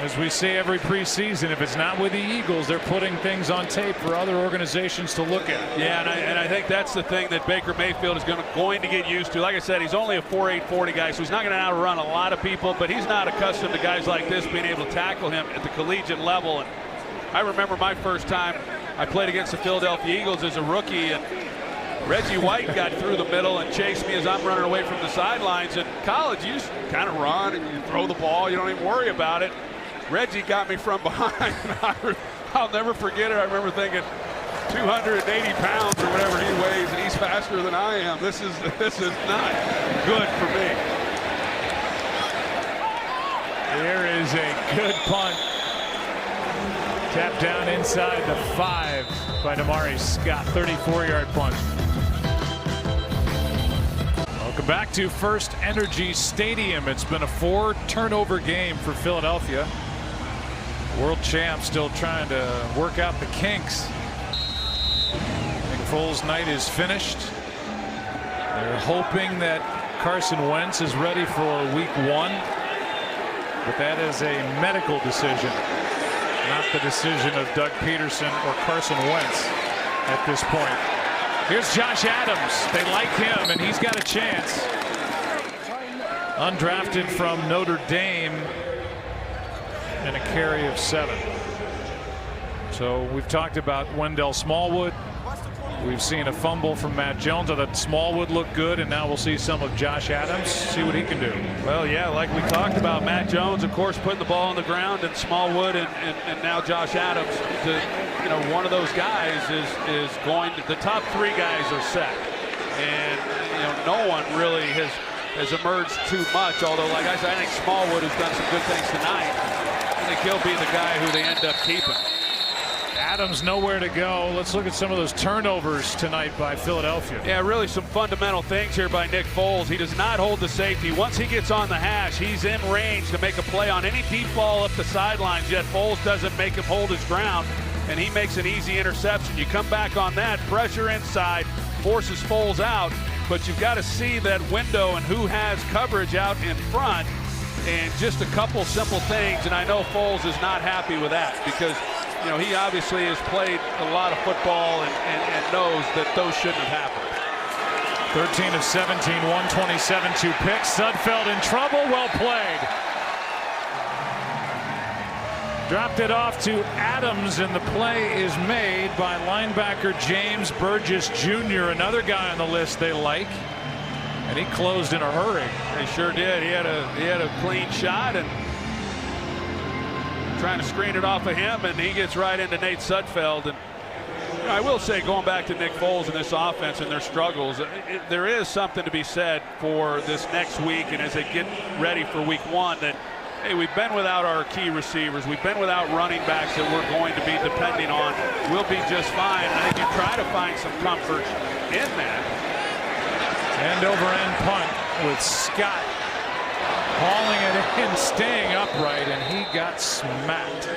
As we say every preseason, if it's not with the Eagles, they're putting things on tape for other organizations to look at. Yeah, and I think that's the thing that Baker Mayfield is going to get used to. Like I said, he's only a 4.8 40 guy, so he's not going to outrun a lot of people, but he's not accustomed to guys like this being able to tackle him at the collegiate level. And I remember my first time I played against the Philadelphia Eagles as a rookie, and Reggie White got through the middle and chased me as I'm running away from the sidelines. In college, you just kind of run and you throw the ball. You don't even worry about it. Reggie got me from behind. I'll never forget it. I remember thinking 280 pounds or whatever he weighs, and he's faster than I am. This is not good for me. Here is a good punt. Tapped down inside the 5 by Damari Scott. 34-yard punt. Welcome back to First Energy Stadium. It's been a 4-turnover game for Philadelphia. World champ still trying to work out the kinks. Nick Foles' night is finished. They're hoping that Carson Wentz is ready for week 1. But that is a medical decision, not the decision of Doug Peterson or Carson Wentz at this point. Here's Josh Adams. They like him, and he's got a chance. Undrafted from Notre Dame, and a carry of 7. So we've talked about Wendell Smallwood. We've seen a fumble from Matt Jones. I thought Smallwood looked good, and now we'll see some of Josh Adams. See what he can do. Well, yeah, like we talked about, Matt Jones, of course, putting the ball on the ground, and Smallwood, and now Josh Adams. One of those guys is going to, the top 3 guys are set, and no one really has emerged too much. Although, like I said, I think Smallwood has done some good things tonight. I think he'll be the guy who they end up keeping. Adams nowhere to go. Let's look at some of those turnovers tonight by Philadelphia. Yeah, really some fundamental things here by Nick Foles. He does not hold the safety. Once he gets on the hash, he's in range to make a play on any deep ball up the sidelines, yet Foles doesn't make him hold his ground, and he makes an easy interception. You come back on that, pressure inside, forces Foles out, but you've got to see that window and who has coverage out in front, and just a couple simple things, and I know Foles is not happy with that because he obviously has played a lot of football and knows that those shouldn't have happened. 13 of 17, 127, 2 picks. Sudfeld in trouble. Well played. Dropped it off to Adams, and the play is made by linebacker James Burgess Jr., another guy on the list they like. And he closed in a hurry. He sure did. He had a clean shot and trying to screen it off of him, and he gets right into Nate Sudfeld. And I will say, going back to Nick Foles and this offense and their struggles, there is something to be said for this next week, and as they get ready for week 1, that hey, we've been without our key receivers, we've been without running backs that we're going to be depending on. We'll be just fine. And I think you try to find some comfort in that. End over end punt with Scott hauling it in, staying upright, and he got smacked.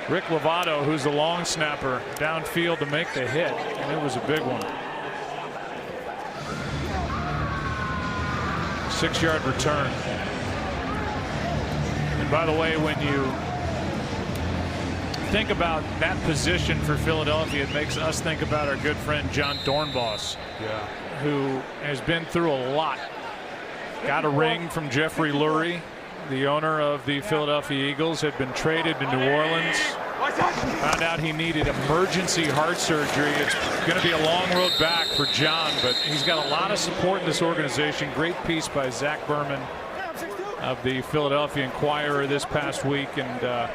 Rick Lovato, who's the long snapper, downfield to make the hit, and it was a big one. 6-yard return. And by the way, when you think about that position for Philadelphia, it makes us think about our good friend John Dornbos, who has been through a lot. Got a ring from Jeffrey Lurie, the owner of the Philadelphia Eagles, had been traded to New Orleans. Found out he needed emergency heart surgery. It's going to be a long road back for John, but he's got a lot of support in this organization. Great piece by Zach Berman of the Philadelphia Inquirer this past week. And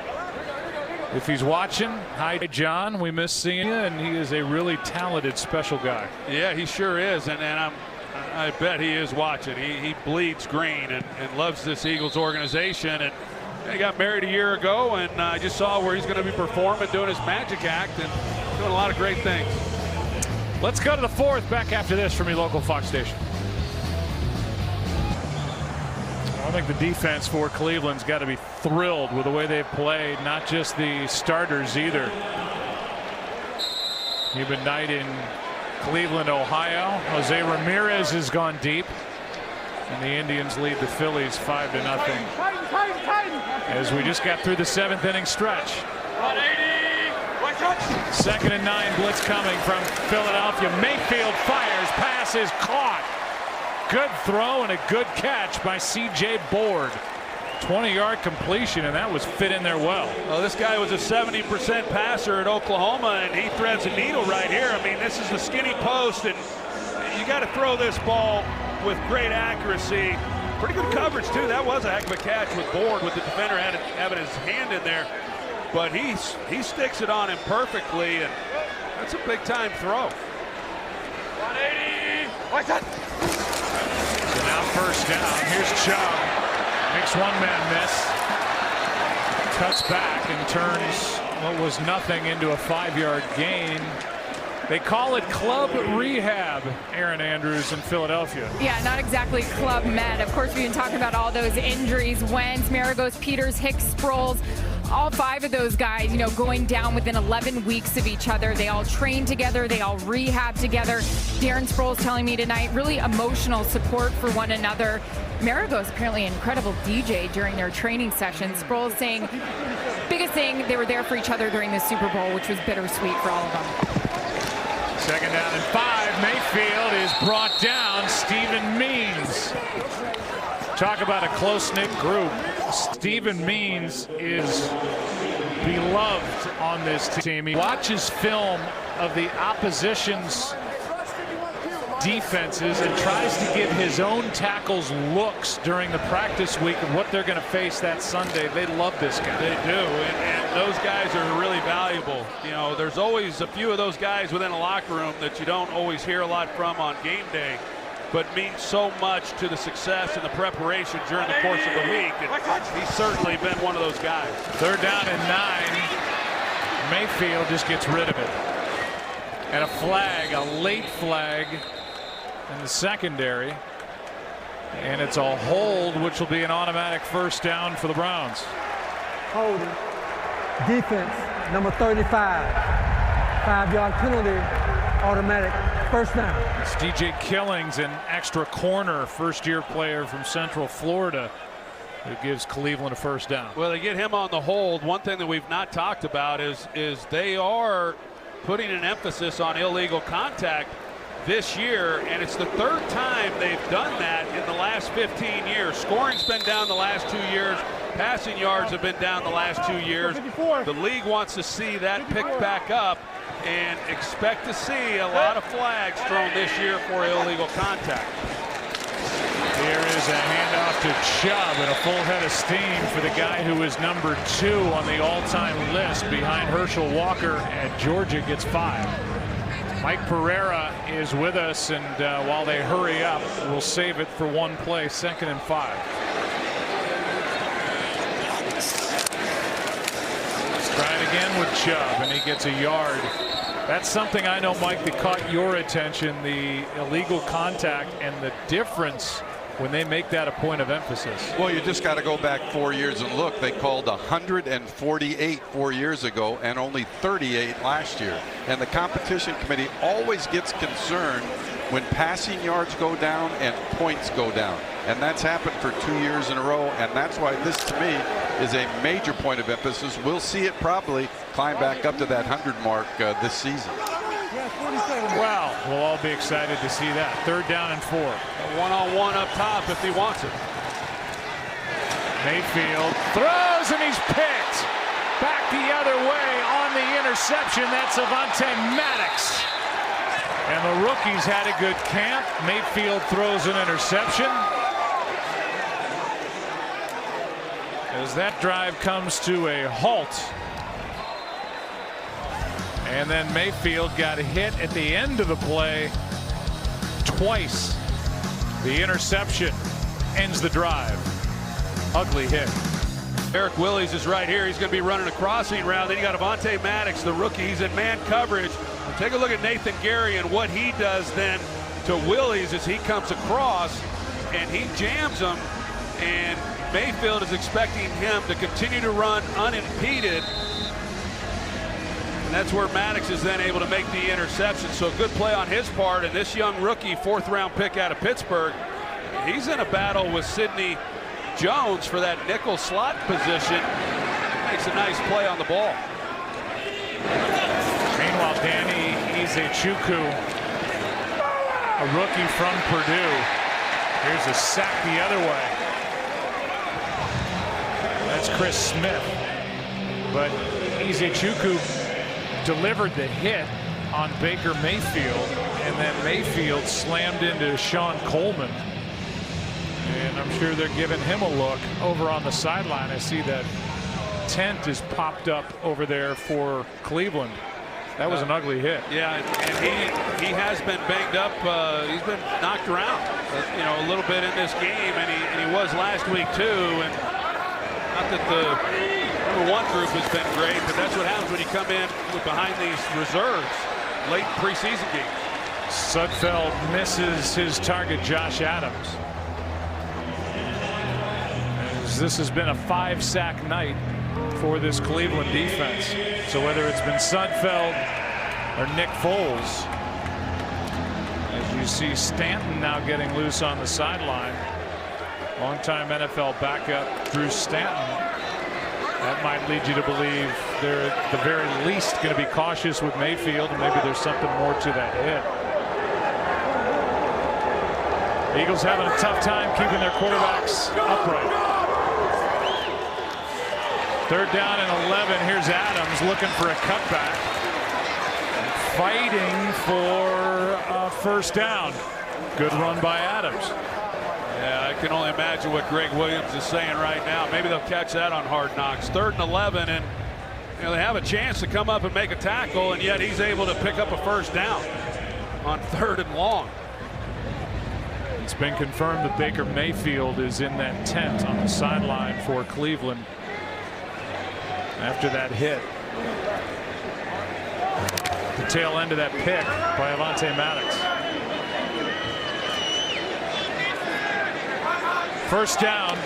if he's watching, hi John, we miss seeing you, and he is a really talented special guy. Yeah, he sure is, and I bet he is watching. He bleeds green and loves this Eagles organization. And he got married a year ago, and I just saw where he's going to be performing, doing his magic act, and doing a lot of great things. Let's go to the 4th. Back after this from your local Fox station. I think the defense for Cleveland's got to be thrilled with the way they've played, not just the starters either. Human night in Cleveland, Ohio. Jose Ramirez has gone deep, and the Indians lead the Phillies 5-0. As we just got through the 7th inning stretch. 2nd and 9, blitz coming from Philadelphia. Mayfield fires, pass is caught. Good throw and a good catch by C.J. Board. 20-yard completion, and that was fit in there well. Well, this guy was a 70% passer at Oklahoma, and he threads a needle right here. I mean, this is the skinny post, and you got to throw this ball with great accuracy. Pretty good coverage, too. That was a heck of a catch with Board, with the defender having his hand in there. But he sticks it on him perfectly, and that's a big-time throw. 180. Watch that. So now first down. Here's Chubb. Makes one-man miss. Cuts back and turns what was nothing into a 5-yard gain. They call it club rehab, Aaron Andrews in Philadelphia. Yeah, not exactly Club Med. Of course, we've been talking about all those injuries. Wentz, Maragos, Peters, Hicks, Sproles. All 5 of those guys, you know, going down within 11 weeks of each other. They all train together. They all rehab together. Darren Sproles telling me tonight, really emotional support for one another. Maragos apparently an incredible DJ during their training sessions. Sproles saying, biggest thing, they were there for each other during the Super Bowl, which was bittersweet for all of them. 2nd down and 5. Mayfield is brought down. Stephen Means. Talk about a close-knit group. Stephen Means is beloved on this team. He watches film of the opposition's defenses and tries to give his own tackles looks during the practice week of what they're going to face that Sunday. They love this guy. They do, and those guys are really valuable. You know, there's always a few of those guys within a locker room that you don't always hear a lot from on game day, but means so much to the success and the preparation during the course of the week. And he's certainly been one of those guys. 3rd down and 9. Mayfield just gets rid of it. And a flag, a late flag in the secondary. And it's a hold, which will be an automatic first down for the Browns. Holding. Defense, number 35. 5-yard penalty, automatic first down. It's DJ Killings, an extra corner, first-year player from Central Florida, who gives Cleveland a first down. Well, they get him on the hold. One thing that we've not talked about is they are putting an emphasis on illegal contact this year, and it's the 3rd time they've done that in the last 15 years. Scoring's been down the last 2 years. Passing yards have been down the last 2 years. The league wants to see that picked back up and expect to see a lot of flags thrown this year for illegal contact. Here is a handoff to Chubb and a full head of steam for the guy who is number 2 on the all-time list behind Herschel Walker at Georgia, gets 5. Mike Pereira is with us, and while they hurry up, we'll save it for one play. 2nd and 5. Let's try it again with Chubb, and he gets a yard. That's something I know, Mike, that caught your attention, the illegal contact and the difference when they make that a point of emphasis. Well, you just got to go back 4 years and look. They called 148 4 years ago and only 38 last year. And the competition committee always gets concerned when passing yards go down and points go down. And that's happened for 2 years in a row. And that's why this, to me, is a major point of emphasis. We'll see it probably climb back up to that 100 mark this season. Well, we'll all be excited to see that. 3rd down and 4. A one-on-one up top if he wants it. Mayfield throws, and he's picked. Back the other way on the interception. That's Avonte Maddox. And the rookies had a good camp. Mayfield throws an interception. As that drive comes to a halt. And then Mayfield got hit at the end of the play twice. The interception ends the drive. Ugly hit. Eric Willies is right here. He's going to be running a crossing route. Then you got Avonte Maddox, the rookie. He's in man coverage. Take a look at Nathan Gary and what he does then to Willies as he comes across, and he jams him and Mayfield is expecting him to continue to run unimpeded. And that's where Maddox is then able to make the interception. So good play on his part. And this young rookie, 4th-round pick out of Pittsburgh, he's in a battle with Sidney Jones for that nickel slot position. Makes a nice play on the ball. Meanwhile, Danny Ezechukwu, a rookie from Purdue. Here's a sack the other way. That's Chris Smith. But Ezechukwu delivered the hit on Baker Mayfield, and then Mayfield slammed into Sean Coleman. And I'm sure they're giving him a look over on the sideline. I see that tent is popped up over there for Cleveland. That was an ugly hit. Yeah, and he has been banged up. He's been knocked around, you know, a little bit in this game, and he was last week too. And not that the number 1 group has been great, but that's what happens when you come in with behind these reserves late preseason game. Sudfeld misses his target, Josh Adams. As this has been a 5-sack night for this Cleveland defense. So whether it's been Sudfeld or Nick Foles, as you see Stanton now getting loose on the sideline. Longtime NFL backup Drew Stanton. That might lead you to believe they're at the very least going to be cautious with Mayfield, and maybe there's something more to that hit. The Eagles having a tough time keeping their quarterbacks upright. 3rd down and 11. Here's Adams looking for a cutback. Fighting for a 1st down. Good run by Adams. Yeah, I can only imagine what Greg Williams is saying right now. Maybe they'll catch that on Hard Knocks. 3rd and 11, and you know, they have a chance to come up and make a tackle, and yet he's able to pick up a 1st down on 3rd and long. It's been confirmed that Baker Mayfield is in that tent on the sideline for Cleveland after that hit. The tail end of that pick by Avonte Maddox. 1st down.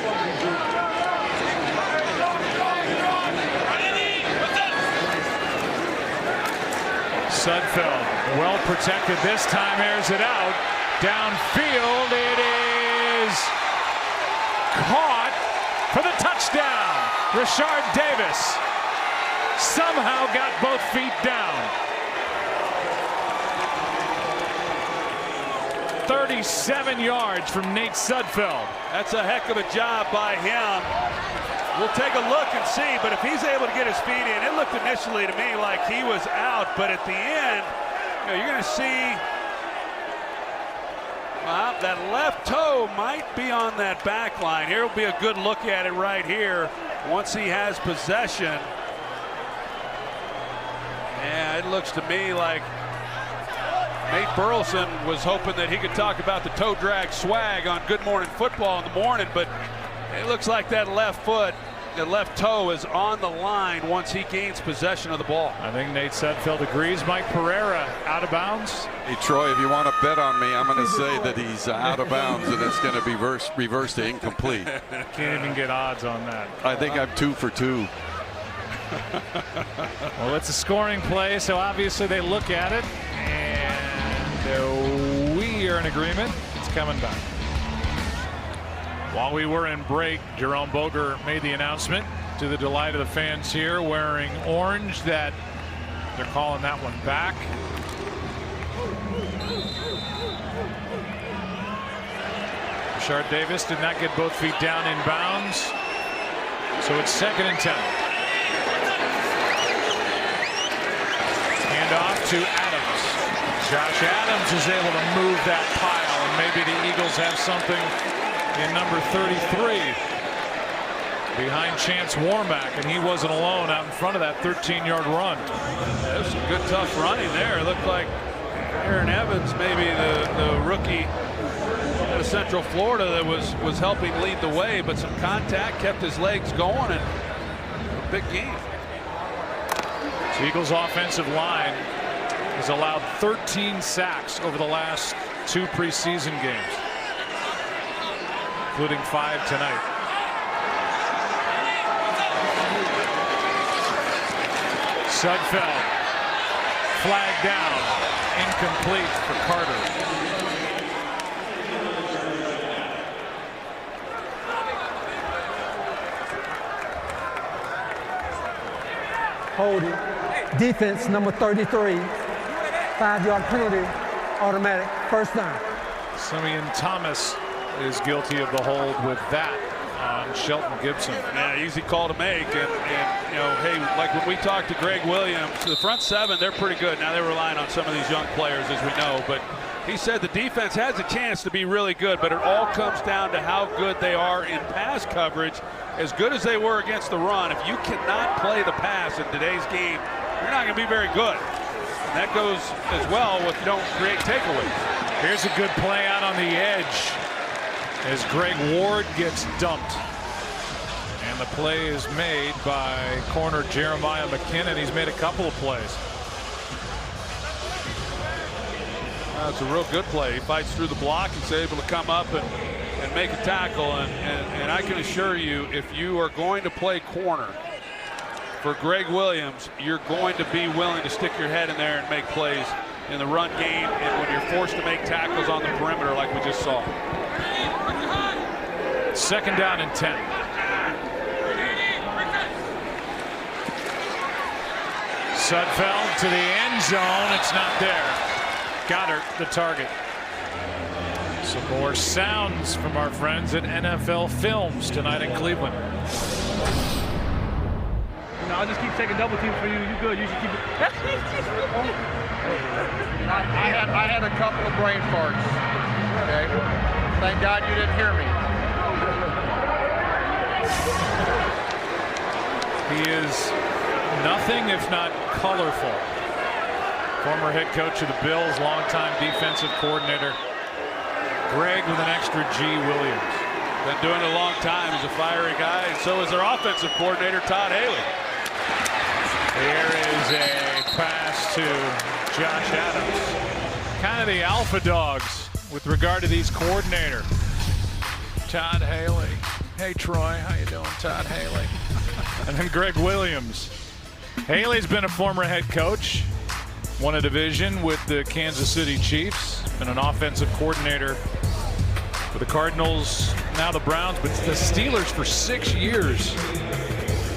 Sudfeld, well protected this time, airs it out. Downfield, it is caught for the touchdown. Rashard Davis somehow got both feet down. 37 yards from Nate Sudfeld. That's a heck of a job by him. We'll take a look and see, but if he's able to get his feet in, it looked initially to me like he was out, but at the end, you know, you're going to see that left toe might be on that back line. Here will be a good look at it right here once he has possession. Yeah, it looks to me like Nate Burleson was hoping that he could talk about the toe drag swag on Good Morning Football in the morning, but it looks like that left foot, the left toe is on the line once he gains possession of the ball. I think Nate Sudfeld agrees. Mike Pereira out of bounds. Hey, Troy, if you want to bet on me, I'm going to say that he's out of bounds and it's going to be reversed to incomplete. Can't even get odds on that. I think I'm 2 for 2. Well, it's a scoring play, so obviously they look at it, and we are in agreement. It's coming back. While we were in break, Jerome Boger made the announcement to the delight of the fans here, wearing orange, that they're calling that one back. Rashard Davis did not get both feet down in bounds, so it's 2nd and 10. Hand off to Adams. Josh Adams is able to move that pile, and maybe the Eagles have something in number 33 behind Chance Warmack, and he wasn't alone out in front of that 13-yard run. Yeah, there's some good tough running there. It looked like Aaron Evans, maybe the rookie out of Central Florida, that was helping lead the way, but some contact kept his legs going, and a big game. The Eagles offensive line has allowed 13 sacks over the last 2 preseason games. including 5 tonight. Sudfeld, flag down, incomplete for Carter. Holding. Defense number 33. 5-yard penalty. Automatic. First down. Simeon Thomas is guilty of the hold with that on Shelton Gibson. Yeah, easy call to make. And you know, hey, like when we talked to Greg Williams, the front 7, they're pretty good. Now they're relying on some of these young players, as we know. But he said the defense has a chance to be really good, but it all comes down to how good they are in pass coverage. As good as they were against the run, if you cannot play the pass in today's game, you're not going to be very good. And that goes as well if you don't create takeaways. Here's a good play out on the edge as Greg Ward gets dumped. And the play is made by corner Jeremiah McKinnon. He's made a couple of plays. It's a real good play. He fights through the block. He's able to come up and make a tackle. And I can assure you, if you are going to play corner for Greg Williams, you're going to be willing to stick your head in there and make plays in the run game and when you're forced to make tackles on the perimeter like we just saw. 2nd down and 10. Sudfeld to the end zone. It's not there. Goddard, the target. Some more sounds from our friends at NFL Films tonight in Cleveland. No, I'll just keep taking double teams for you. You good. You should keep it. I had a couple of brain farts. Okay. Thank God you didn't hear me. He is nothing if not colorful. Former head coach of the Bills, longtime defensive coordinator. Greg with an extra G. Williams. Been doing it a long time. He's a fiery guy, and so is their offensive coordinator, Todd Haley. Here is a pass to Josh Adams. Kind of the alpha dogs with regard to these coordinator. Todd Haley. Hey, Troy. How you doing, Todd Haley? And then Greg Williams. Haley's been a former head coach. Won a division with the Kansas City Chiefs. Been an offensive coordinator for the Cardinals, now the Browns, but the Steelers for 6 years.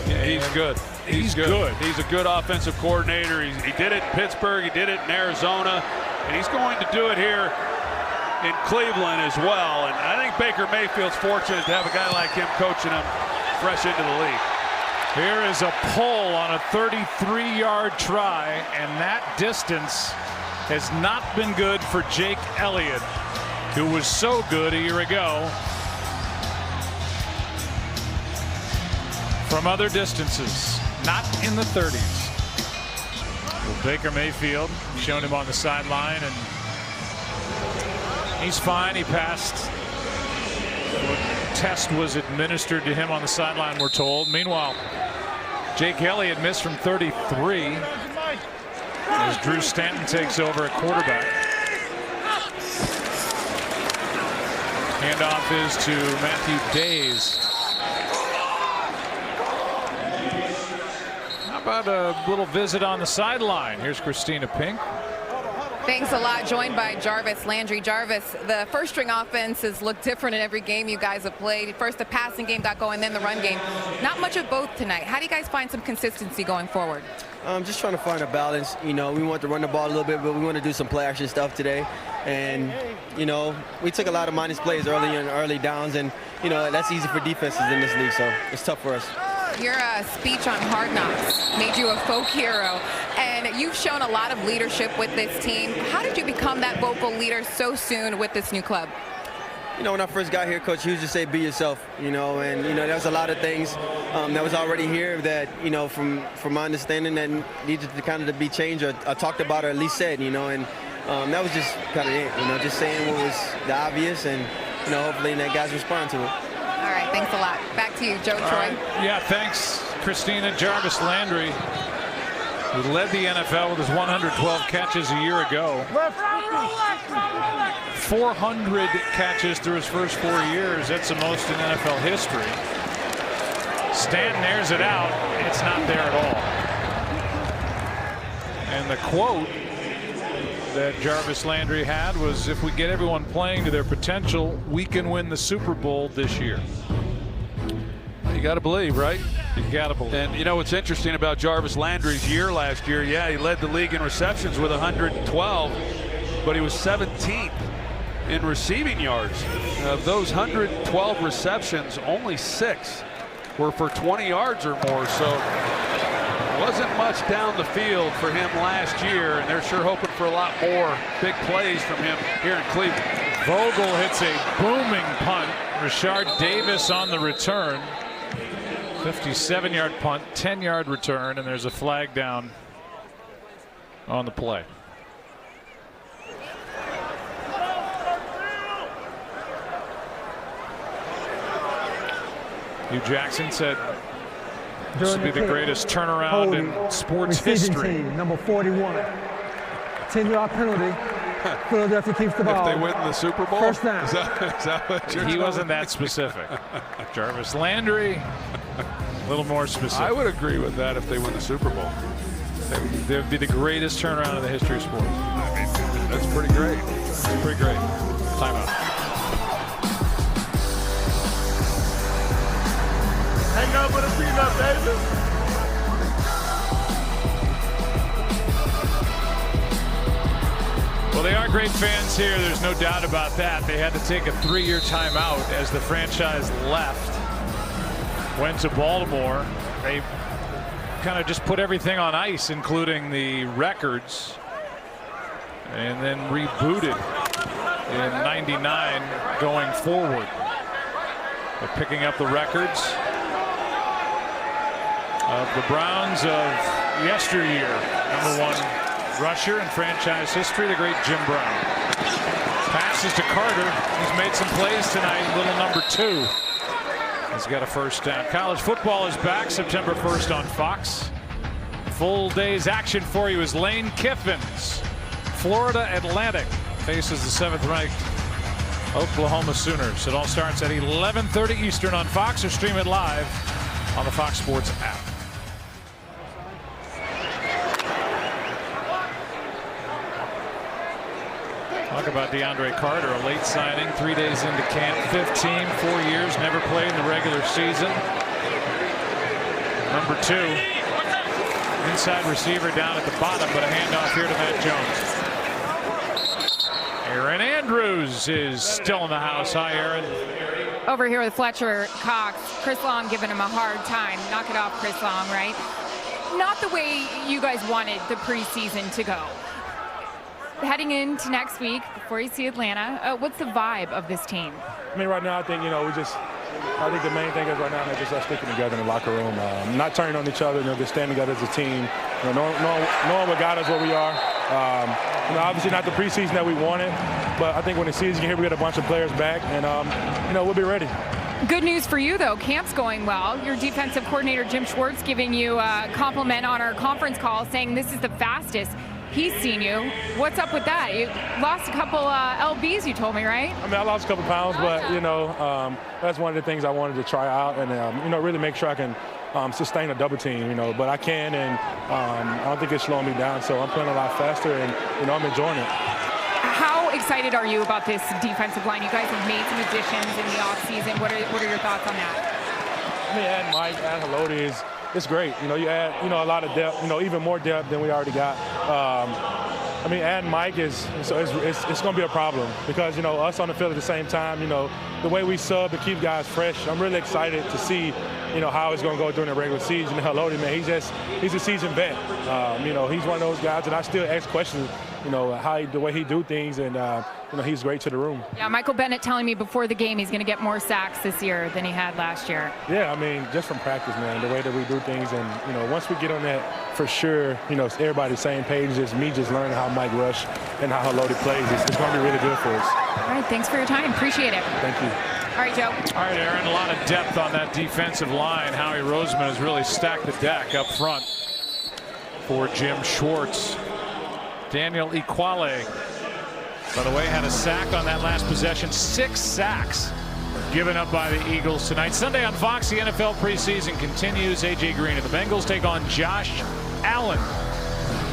Yeah, he's good. He's good. He's a good offensive coordinator. He did it in Pittsburgh. He did it in Arizona. And he's going to do it here in Cleveland as well. And I think Baker Mayfield's fortunate to have a guy like him coaching him fresh into the league. Here is a pull on a 33-yard try, and that distance has not been good for Jake Elliott, who was so good a year ago from other distances, not in the 30s. Well, Baker Mayfield shown him on the sideline, and he's fine. He passed. What test was administered to him on the sideline, we're told. Meanwhile, Jake Elliott missed from 33 as Drew Stanton takes over at quarterback. Handoff is to Matthew Days. How about a little visit on the sideline? Here's Christina Pink. Thanks a lot. Joined by Jarvis Landry. Jarvis, the first string offenses look different in every game you guys have played. First the passing game got going, then the run game. Not much of both tonight. How do you guys find some consistency going forward? Just trying to find a balance. You know, we want to run the ball a little bit, but we want to do some play action stuff today. And, you know, we took a lot of minus plays early downs, and, you know, that's easy for defenses in this league, so it's tough for us. Your speech on Hard Knocks made you a folk hero, and you've shown a lot of leadership with this team. How did you become that vocal leader so soon with this new club? You know, when I first got here, Coach Hughes just said, be yourself, you know, and, you know, there was a lot of things that was already here that, you know, from my understanding that needed to kind of be changed or talked about or at least said, you know, and that was just kind of it, you know, just saying what was the obvious and, you know, hopefully that guys respond to it. All right, thanks a lot. Back to you, Joe Troy. Yeah, thanks, Christina. Jarvis Landry. He led the NFL with his 112 catches a year ago. 400 catches through his first 4 years. That's the most in NFL history. Stanton airs it out. It's not there at all. And the quote that Jarvis Landry had was, if we get everyone playing to their potential, we can win the Super Bowl this year. You got to believe, right? You got to believe. And you know what's interesting about Jarvis Landry's year last year? Yeah, he led the league in receptions with 112, but he was 17th in receiving yards. Of those 112 receptions, only 6 were for 20 yards or more. So wasn't much down the field for him last year, and they're sure hoping for a lot more big plays from him here in Cleveland. Vogel hits a booming punt. Rashard Davis on the return. 57-yard punt, 10-yard return, and there's a flag down on the play. Hugh Jackson said this will be the greatest turnaround in sports history. Team, number 41. 10-yard penalty. Philadelphia keeps the ball. If they win the Super Bowl? First down. Is that what you're He wasn't that specific. Jarvis Landry, a little more specific. I would agree with that if they win the Super Bowl. They would be the greatest turnaround in the history of sports. I mean, that's pretty great. It's pretty great. Timeout. Hang up with a peanut, baby. Well, they are great fans here. There's no doubt about that. They had to take a 3-year timeout as the franchise left. Went to Baltimore. They kind of just put everything on ice, including the records, and then rebooted in '99 going forward. They're picking up the records of the Browns of yesteryear. #1 rusher in franchise history, the great Jim Brown. Passes to Carter. He's made some plays tonight. Little number 2. He's got a first down. College football is back September 1st on Fox. Full day's action for you as Lane Kiffin's Florida Atlantic faces the 7th-ranked Oklahoma Sooners. It all starts at 11:30 Eastern on Fox, or stream it live on the Fox Sports app. Talk about DeAndre Carter, a late signing, 3 days into camp, 15, 4 years, never played in the regular season. Number 2, inside receiver down at the bottom, but a handoff here to Matt Jones. Aaron Andrews is still in the house. Hi, Aaron. Over here with Fletcher Cox. Chris Long giving him a hard time. Knock it off, Chris Long, right? Not the way you guys wanted the preseason to go. Heading into next week, before you see Atlanta, what's the vibe of this team? I mean, right now, I think, I think the main thing is right now is just us sticking together in the locker room, not turning on each other, just standing together as a team, knowing what got us where we are. Obviously not the preseason that we wanted, but I think when the season gets here, we get a bunch of players back, and, we'll be ready. Good news for you, though. Camp's going well. Your defensive coordinator, Jim Schwartz, giving you a compliment on our conference call, saying this is the fastest he's seen you. What's up with that? You lost a couple LBs, you told me, right? I mean, I lost a couple pounds, but, that's one of the things I wanted to try out and, really make sure I can sustain a double team, but I can, and I don't think it's slowing me down, so I'm playing a lot faster, and, I'm enjoying it. How excited are you about this defensive line? You guys have made some additions in the offseason. What are your thoughts on that? I mean, add Mike, add Haloti it's great. You add, a lot of depth, even more depth than we already got. Adding Mike it's going to be a problem because, us on the field at the same time, the way we sub to keep guys fresh, I'm really excited to see, how it's going to go during the regular season. Haloti, man, he's a seasoned vet. He's one of those guys that I still ask questions, the way he do things, and, he's great to the room. Yeah, Michael Bennett telling me before the game he's going to get more sacks this year than he had last year. Yeah, I mean, just from practice, man, the way that we do things, and, once we get on that, for sure, everybody's same page, just me just learning how Mike rush and how Haloti plays. It's going to be really good for us. All right, thanks for your time. Appreciate it. Thank you. All right, Joe. All right, Aaron, a lot of depth on that defensive line. Howie Roseman has really stacked the deck up front. for Jim Schwartz. Daniel Equale, by the way, had a sack on that last possession. 6 sacks given up by the Eagles tonight. Sunday on Fox, the NFL preseason continues. A.J. Green and the Bengals take on Josh Allen,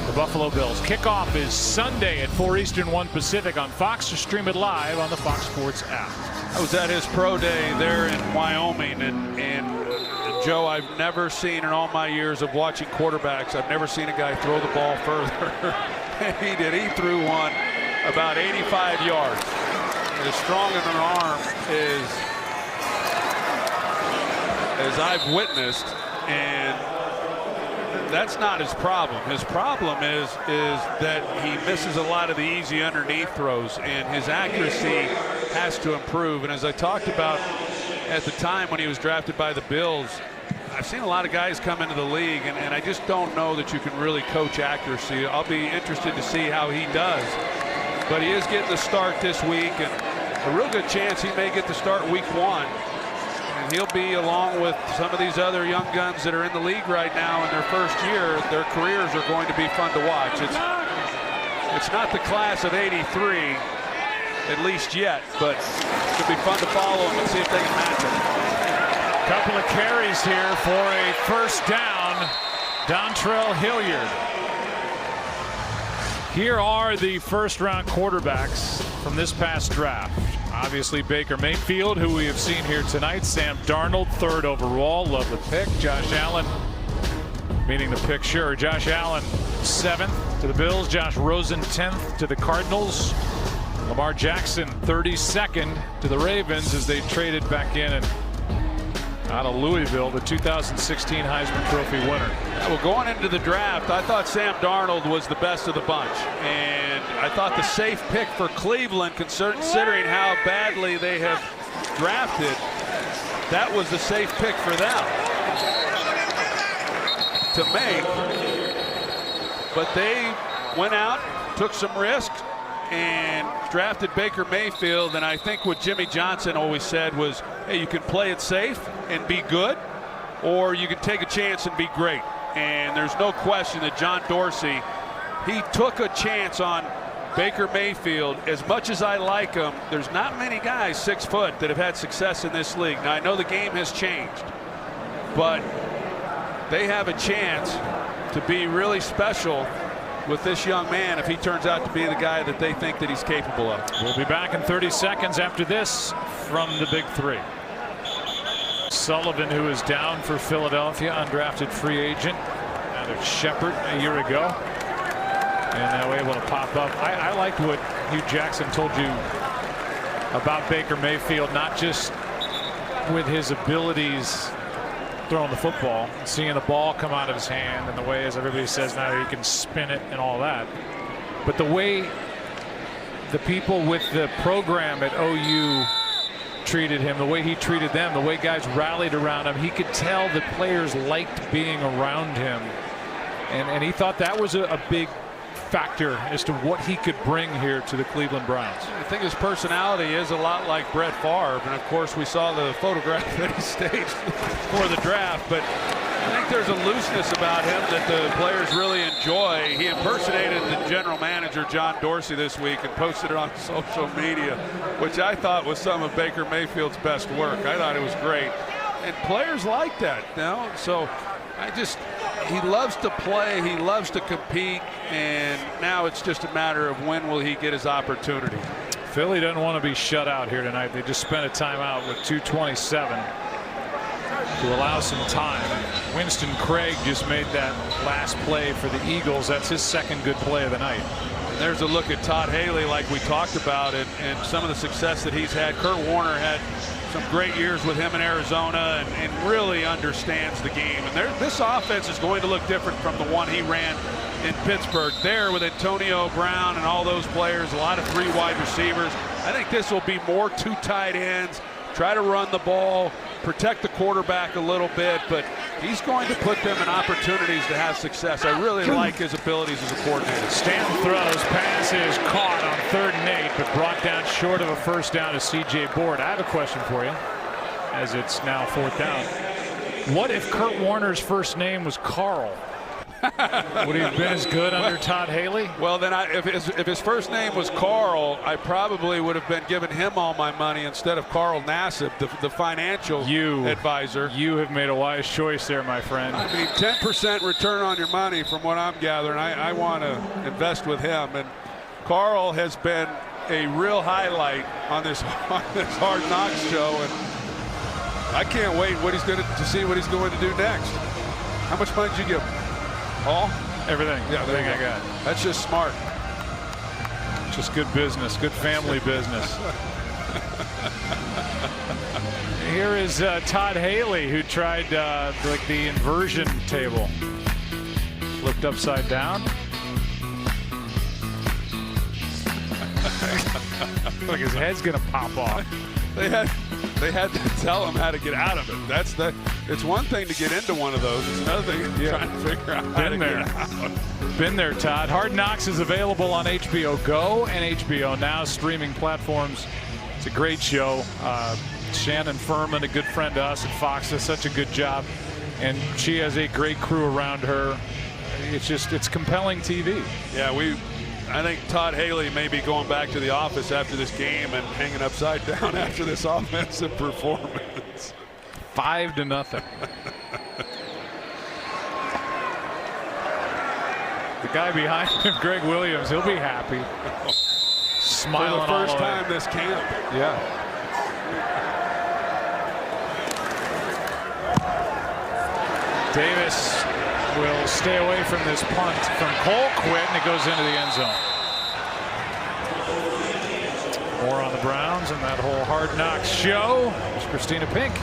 the Buffalo Bills. Kickoff is Sunday at 4 Eastern, 1 Pacific on Fox, or stream it live on the Fox Sports app. I was at his pro day there in Wyoming, and Joe, I've never seen in all my years of watching quarterbacks, I've never seen a guy throw the ball further. He did. He threw one about 85 yards. As strong as an arm as I've witnessed, and that's not his problem. His problem is that he misses a lot of the easy underneath throws, and his accuracy has to improve. And as I talked about at the time when he was drafted by the Bills, I've seen a lot of guys come into the league, and I just don't know that you can really coach accuracy. I'll be interested to see how he does. But he is getting the start this week, and a real good chance he may get the start week 1. And he'll be, along with some of these other young guns that are in the league right now in their first year, their careers are going to be fun to watch. It's not the class of '83, at least yet, but it should be fun to follow them and see if they can match them. Couple of carries here for a first down. Dontrell Hilliard. Here are the first-round quarterbacks from this past draft. Obviously Baker Mayfield, who we have seen here tonight. Sam Darnold, 3rd overall. Love the pick. Josh Allen, meaning the pick, sure. Josh Allen, 7th to the Bills. Josh Rosen, 10th to the Cardinals. Lamar Jackson, 32nd to the Ravens as they traded back in and out of Louisville, the 2016 Heisman Trophy winner. Well, going into the draft, I thought Sam Darnold was the best of the bunch, and I thought the safe pick for Cleveland, considering how badly they have drafted, that was the safe pick for them to make. But they went out, took some risks, and drafted Baker Mayfield. And I think what Jimmy Johnson always said was, hey, you can play it safe and be good, or you can take a chance and be great. And there's no question that John Dorsey, he took a chance on Baker Mayfield. As much as I like him, there's not many guys 6 foot that have had success in this league. Now, I know the game has changed, but they have a chance to be really special with this young man if he turns out to be the guy that they think that he's capable of. We'll be back in 30 seconds after this from the Big Three. Sullivan, who is down for Philadelphia, undrafted free agent out of Shepherd a year ago, and now able to pop up. I liked what Hugh Jackson told you about Baker Mayfield, not just with his abilities throwing the football, seeing the ball come out of his hand, and the way, as everybody says now, he can spin it and all that, but the way the people with the program at OU treated him, the way he treated them, the way guys rallied around him, he could tell the players liked being around him, and he thought that was a big factor as to what he could bring here to the Cleveland Browns. I think his personality is a lot like Brett Favre, and of course we saw the photograph that he staged for the draft, but I think there's a looseness about him that the players really enjoy. He impersonated the general manager John Dorsey this week and posted it on social media, which I thought was some of Baker Mayfield's best work. I thought it was great, and players like that, you know? So he loves to play, he loves to compete, and now it's just a matter of when will he get his opportunity. Philly doesn't want to be shut out here tonight. They just spent a timeout with 2:27 to allow some time. Winston Craig just made that last play for the Eagles. That's his 2nd good play of the night. And there's a look at Todd Haley, like we talked about, and some of the success that he's had. Kurt Warner had some great years with him in Arizona, and really understands the game. And this offense is going to look different from the one he ran in Pittsburgh. There with Antonio Brown and all those players, a lot of 3 wide receivers. I think this will be more 2 tight ends, try to run the ball, protect the quarterback a little bit, but he's going to put them in opportunities to have success. I really like his abilities as a coordinator. Stanton throws, pass is caught on 3rd and 8, but brought down short of a first down to C.J. Board. I have a question for you, as it's now 4th down. What if Kurt Warner's first name was Carl? Would he have been as good under Todd Haley? Well, then if his first name was Carl, I probably would have been giving him all my money instead of Carl Nassib, the financial advisor. You have made a wise choice there, my friend. I mean, 10% return on your money from what I'm gathering. I want to invest with him. And Carl has been a real highlight on this Hard Knocks show. And I can't wait to see what he's going to do next. How much money did you give him? All? Everything. Yeah, everything I got. That's just smart. Just good business, good family business. Here is Todd Haley, who tried like the inversion table. Flipped upside down. Look, his head's gonna pop off. They had to tell him how to get out of it. It's one thing to get into one of those. It's another thing trying to figure out how to get out. Been there, Todd. Hard Knocks is available on HBO Go and HBO Now streaming platforms. It's a great show. Shannon Furman, a good friend to us at Fox, does such a good job, and she has a great crew around her. It's compelling TV. Yeah, I think Todd Haley may be going back to the office after this game and hanging upside down after this offensive performance. 5-0. The guy behind him, Greg Williams, he'll be happy. Smiling for the first all the way. time this camp. Yeah. Davis will stay away from this punt from Colquitt, and it goes into the end zone. More on the Browns and that whole Hard Knocks show. It's Christina Pink.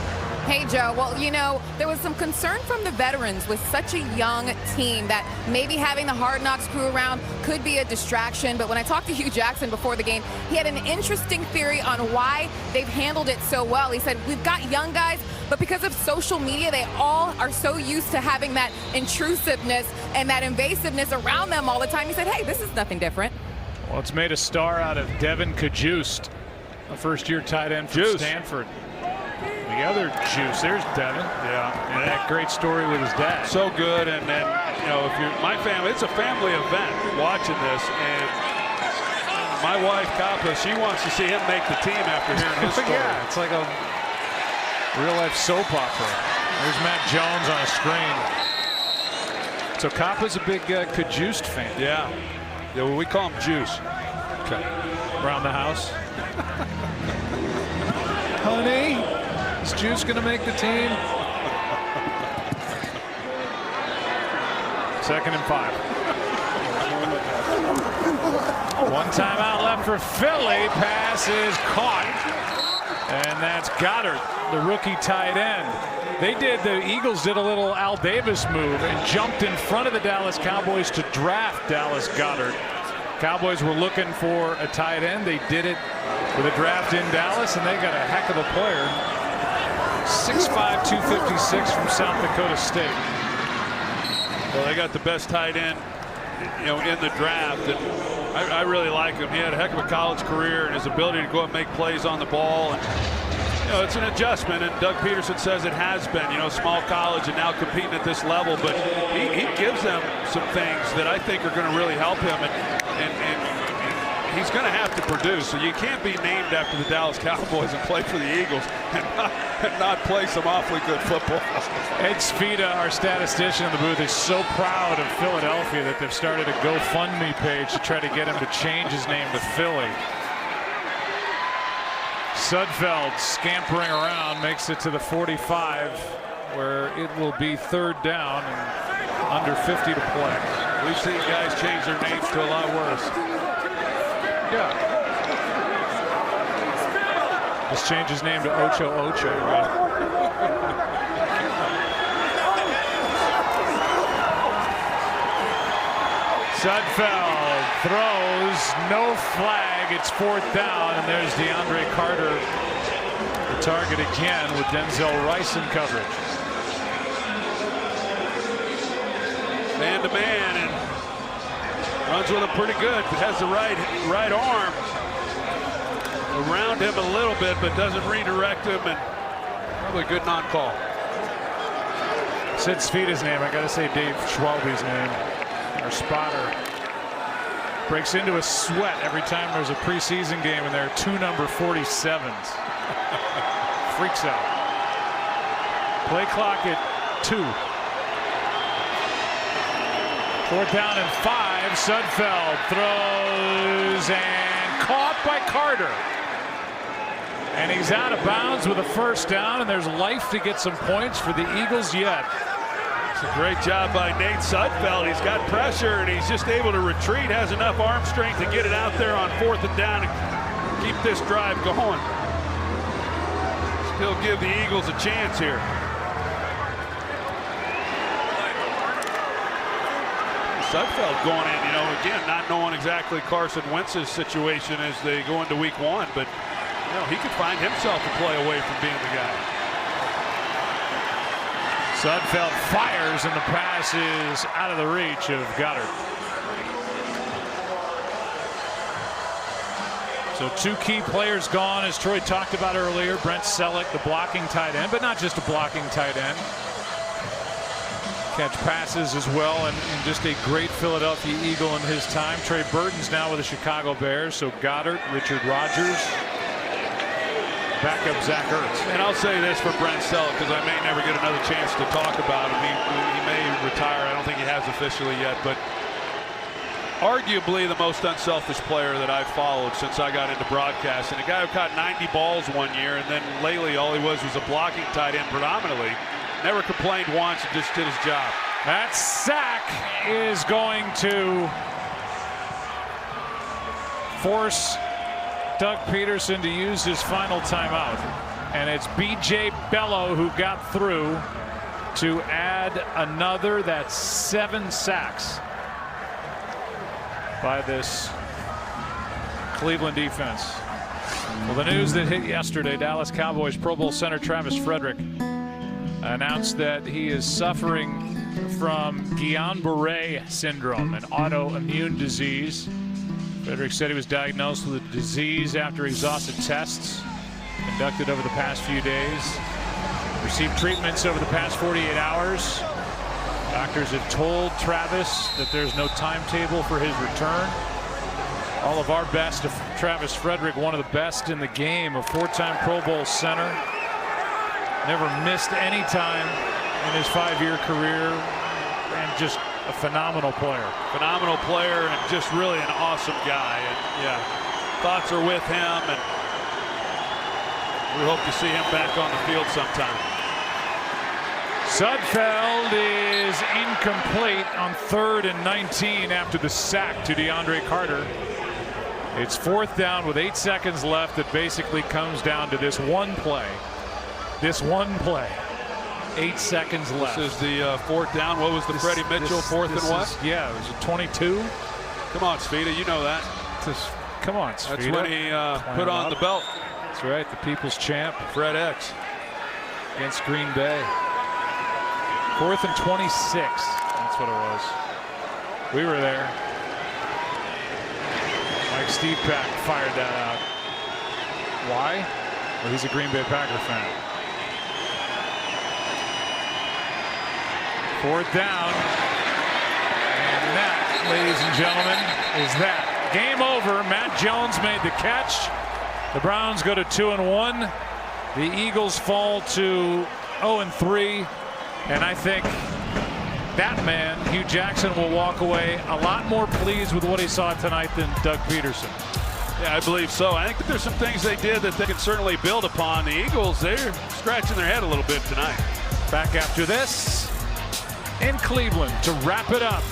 Hey, Joe. Well, you know, there was some concern from the veterans with such a young team that maybe having the Hard Knocks crew around could be a distraction. But when I talked to Hugh Jackson before the game, he had an interesting theory on why they've handled it so well. He said, we've got young guys, but because of social media, they all are so used to having that intrusiveness and that invasiveness around them all the time. He said, hey, this is nothing different. Well, it's made a star out of Devin Kajust, a first-year tight end from Stanford. The other Juice, there's Devin. Yeah, and that great story with his dad. So good, and then if you're my family, it's a family event watching this, and my wife Kappa, she wants to see him make the team after hearing his story. Yeah, it's like a real-life soap opera. There's Matt Jones on a screen. So Kappa's a big Kajust fan. Yeah, well, we call him Juice. Okay. Around the house. Honey, is Juice going to make the team? 2nd and 5. One timeout left for Philly. Pass is caught. And that's Goddard, the rookie tight end. The Eagles did a little Al Davis move and jumped in front of the Dallas Cowboys to draft Dallas Goddard. Cowboys were looking for a tight end. They did it with a draft in Dallas, and they got a heck of a player. 6'5", 256 from South Dakota State. Well, they got the best tight end, in the draft, and I really like him. He had a heck of a college career, and his ability to go and make plays on the ball. And, it's an adjustment, and Doug Peterson says it has been. Small college and now competing at this level, but he gives them some things that I think are going to really help him, and he's going to have to produce. So you can't be named after the Dallas Cowboys and play for the Eagles and not play some awfully good football. Ed Spita, our statistician in the booth, is so proud of Philadelphia that they've started a GoFundMe page to try to get him to change his name to Philly. Sudfeld scampering around, makes it to the 45, where it will be 3rd down and under 50 to play. We've seen guys change their names to a lot worse. Yeah. Just change his name to Ocho Ocho, right? Sudfeld throws, no flag. It's 4th down, and there's DeAndre Carter, the target again with Denzel Rice in coverage. Man-to-man, and runs with him pretty good. Has the right arm around him a little bit, but doesn't redirect him, and probably a good non-call. Said Svida's name. I got to say Dave Schwalbe's name. Our spotter breaks into a sweat every time there's a preseason game, and there are 2 number 47s. Freaks out. Play clock at 2. 4th down and 5. Sudfeld throws and caught by Carter. And he's out of bounds with a 1st down, and there's life to get some points for the Eagles yet. It's a great job by Nate Sudfeld. He's got pressure, and he's just able to retreat, has enough arm strength to get it out there on 4th and down and keep this drive going. Still give the Eagles a chance here. Sudfeld going in, again, not knowing exactly Carson Wentz's situation as they go into week 1, but he could find himself a play away from being the guy. Sudfeld fires, and the pass is out of the reach of Goddard. So 2 key players gone, as Troy talked about earlier. Brent Selleck, the blocking tight end, but not just a blocking tight end. Catch passes as well, and just a great Philadelphia Eagle in his time. Trey Burton's now with the Chicago Bears, so Goddard, Richard Rodgers, backup Zach Ertz. And I'll say this for Brent Selleck, because I may never get another chance to talk about him. He may retire. I don't think he has officially yet, but arguably the most unselfish player that I've followed since I got into broadcasting. A guy who caught 90 balls one year, and then lately all he was a blocking tight end predominantly. Never complained once, and just did his job. That sack is going to force Doug Peterson to use his final timeout. And it's B.J. Bello who got through to add another. That's 7 sacks by this Cleveland defense. Well, the news that hit yesterday, Dallas Cowboys Pro Bowl center Travis Frederick announced that he is suffering from Guillain-Barré syndrome, an autoimmune disease. Frederick said he was diagnosed with the disease after exhaustive tests conducted over the past few days. Received treatments over the past 48 hours. Doctors have told Travis that there's no timetable for his return. All of our best to Travis Frederick, one of the best in the game, a 4-time Pro Bowl center. Never missed any time in his 5-year career, and just a phenomenal player. Phenomenal player, and just really an awesome guy. And yeah, thoughts are with him, and we hope to see him back on the field sometime. Sudfeld is incomplete on 3rd and 19 after the sack to DeAndre Carter. It's 4th down with 8 seconds left. It basically comes down to this one play. 8 seconds left. This is the 4th down. What was the Freddie Mitchell 4th and what? Yeah, it was a 22. Come on, Svita, you know that. Come on, Svita. That's when he put on the belt. That's right, the people's champ. Fred X. Against Green Bay. 4th and 26. That's what it was. We were there. Mike Steve Pack fired that out. Why? Well, he's a Green Bay Packer fan. 4th down. And that, ladies and gentlemen, is that. Game over. Matt Jones made the catch. The Browns go to 2-1. The Eagles fall to 0-3. And I think that man, Hugh Jackson, will walk away a lot more pleased with what he saw tonight than Doug Peterson. Yeah, I believe so. I think that there's some things they did that they can certainly build upon. The Eagles, they're scratching their head a little bit tonight. Back after this in Cleveland to wrap it up.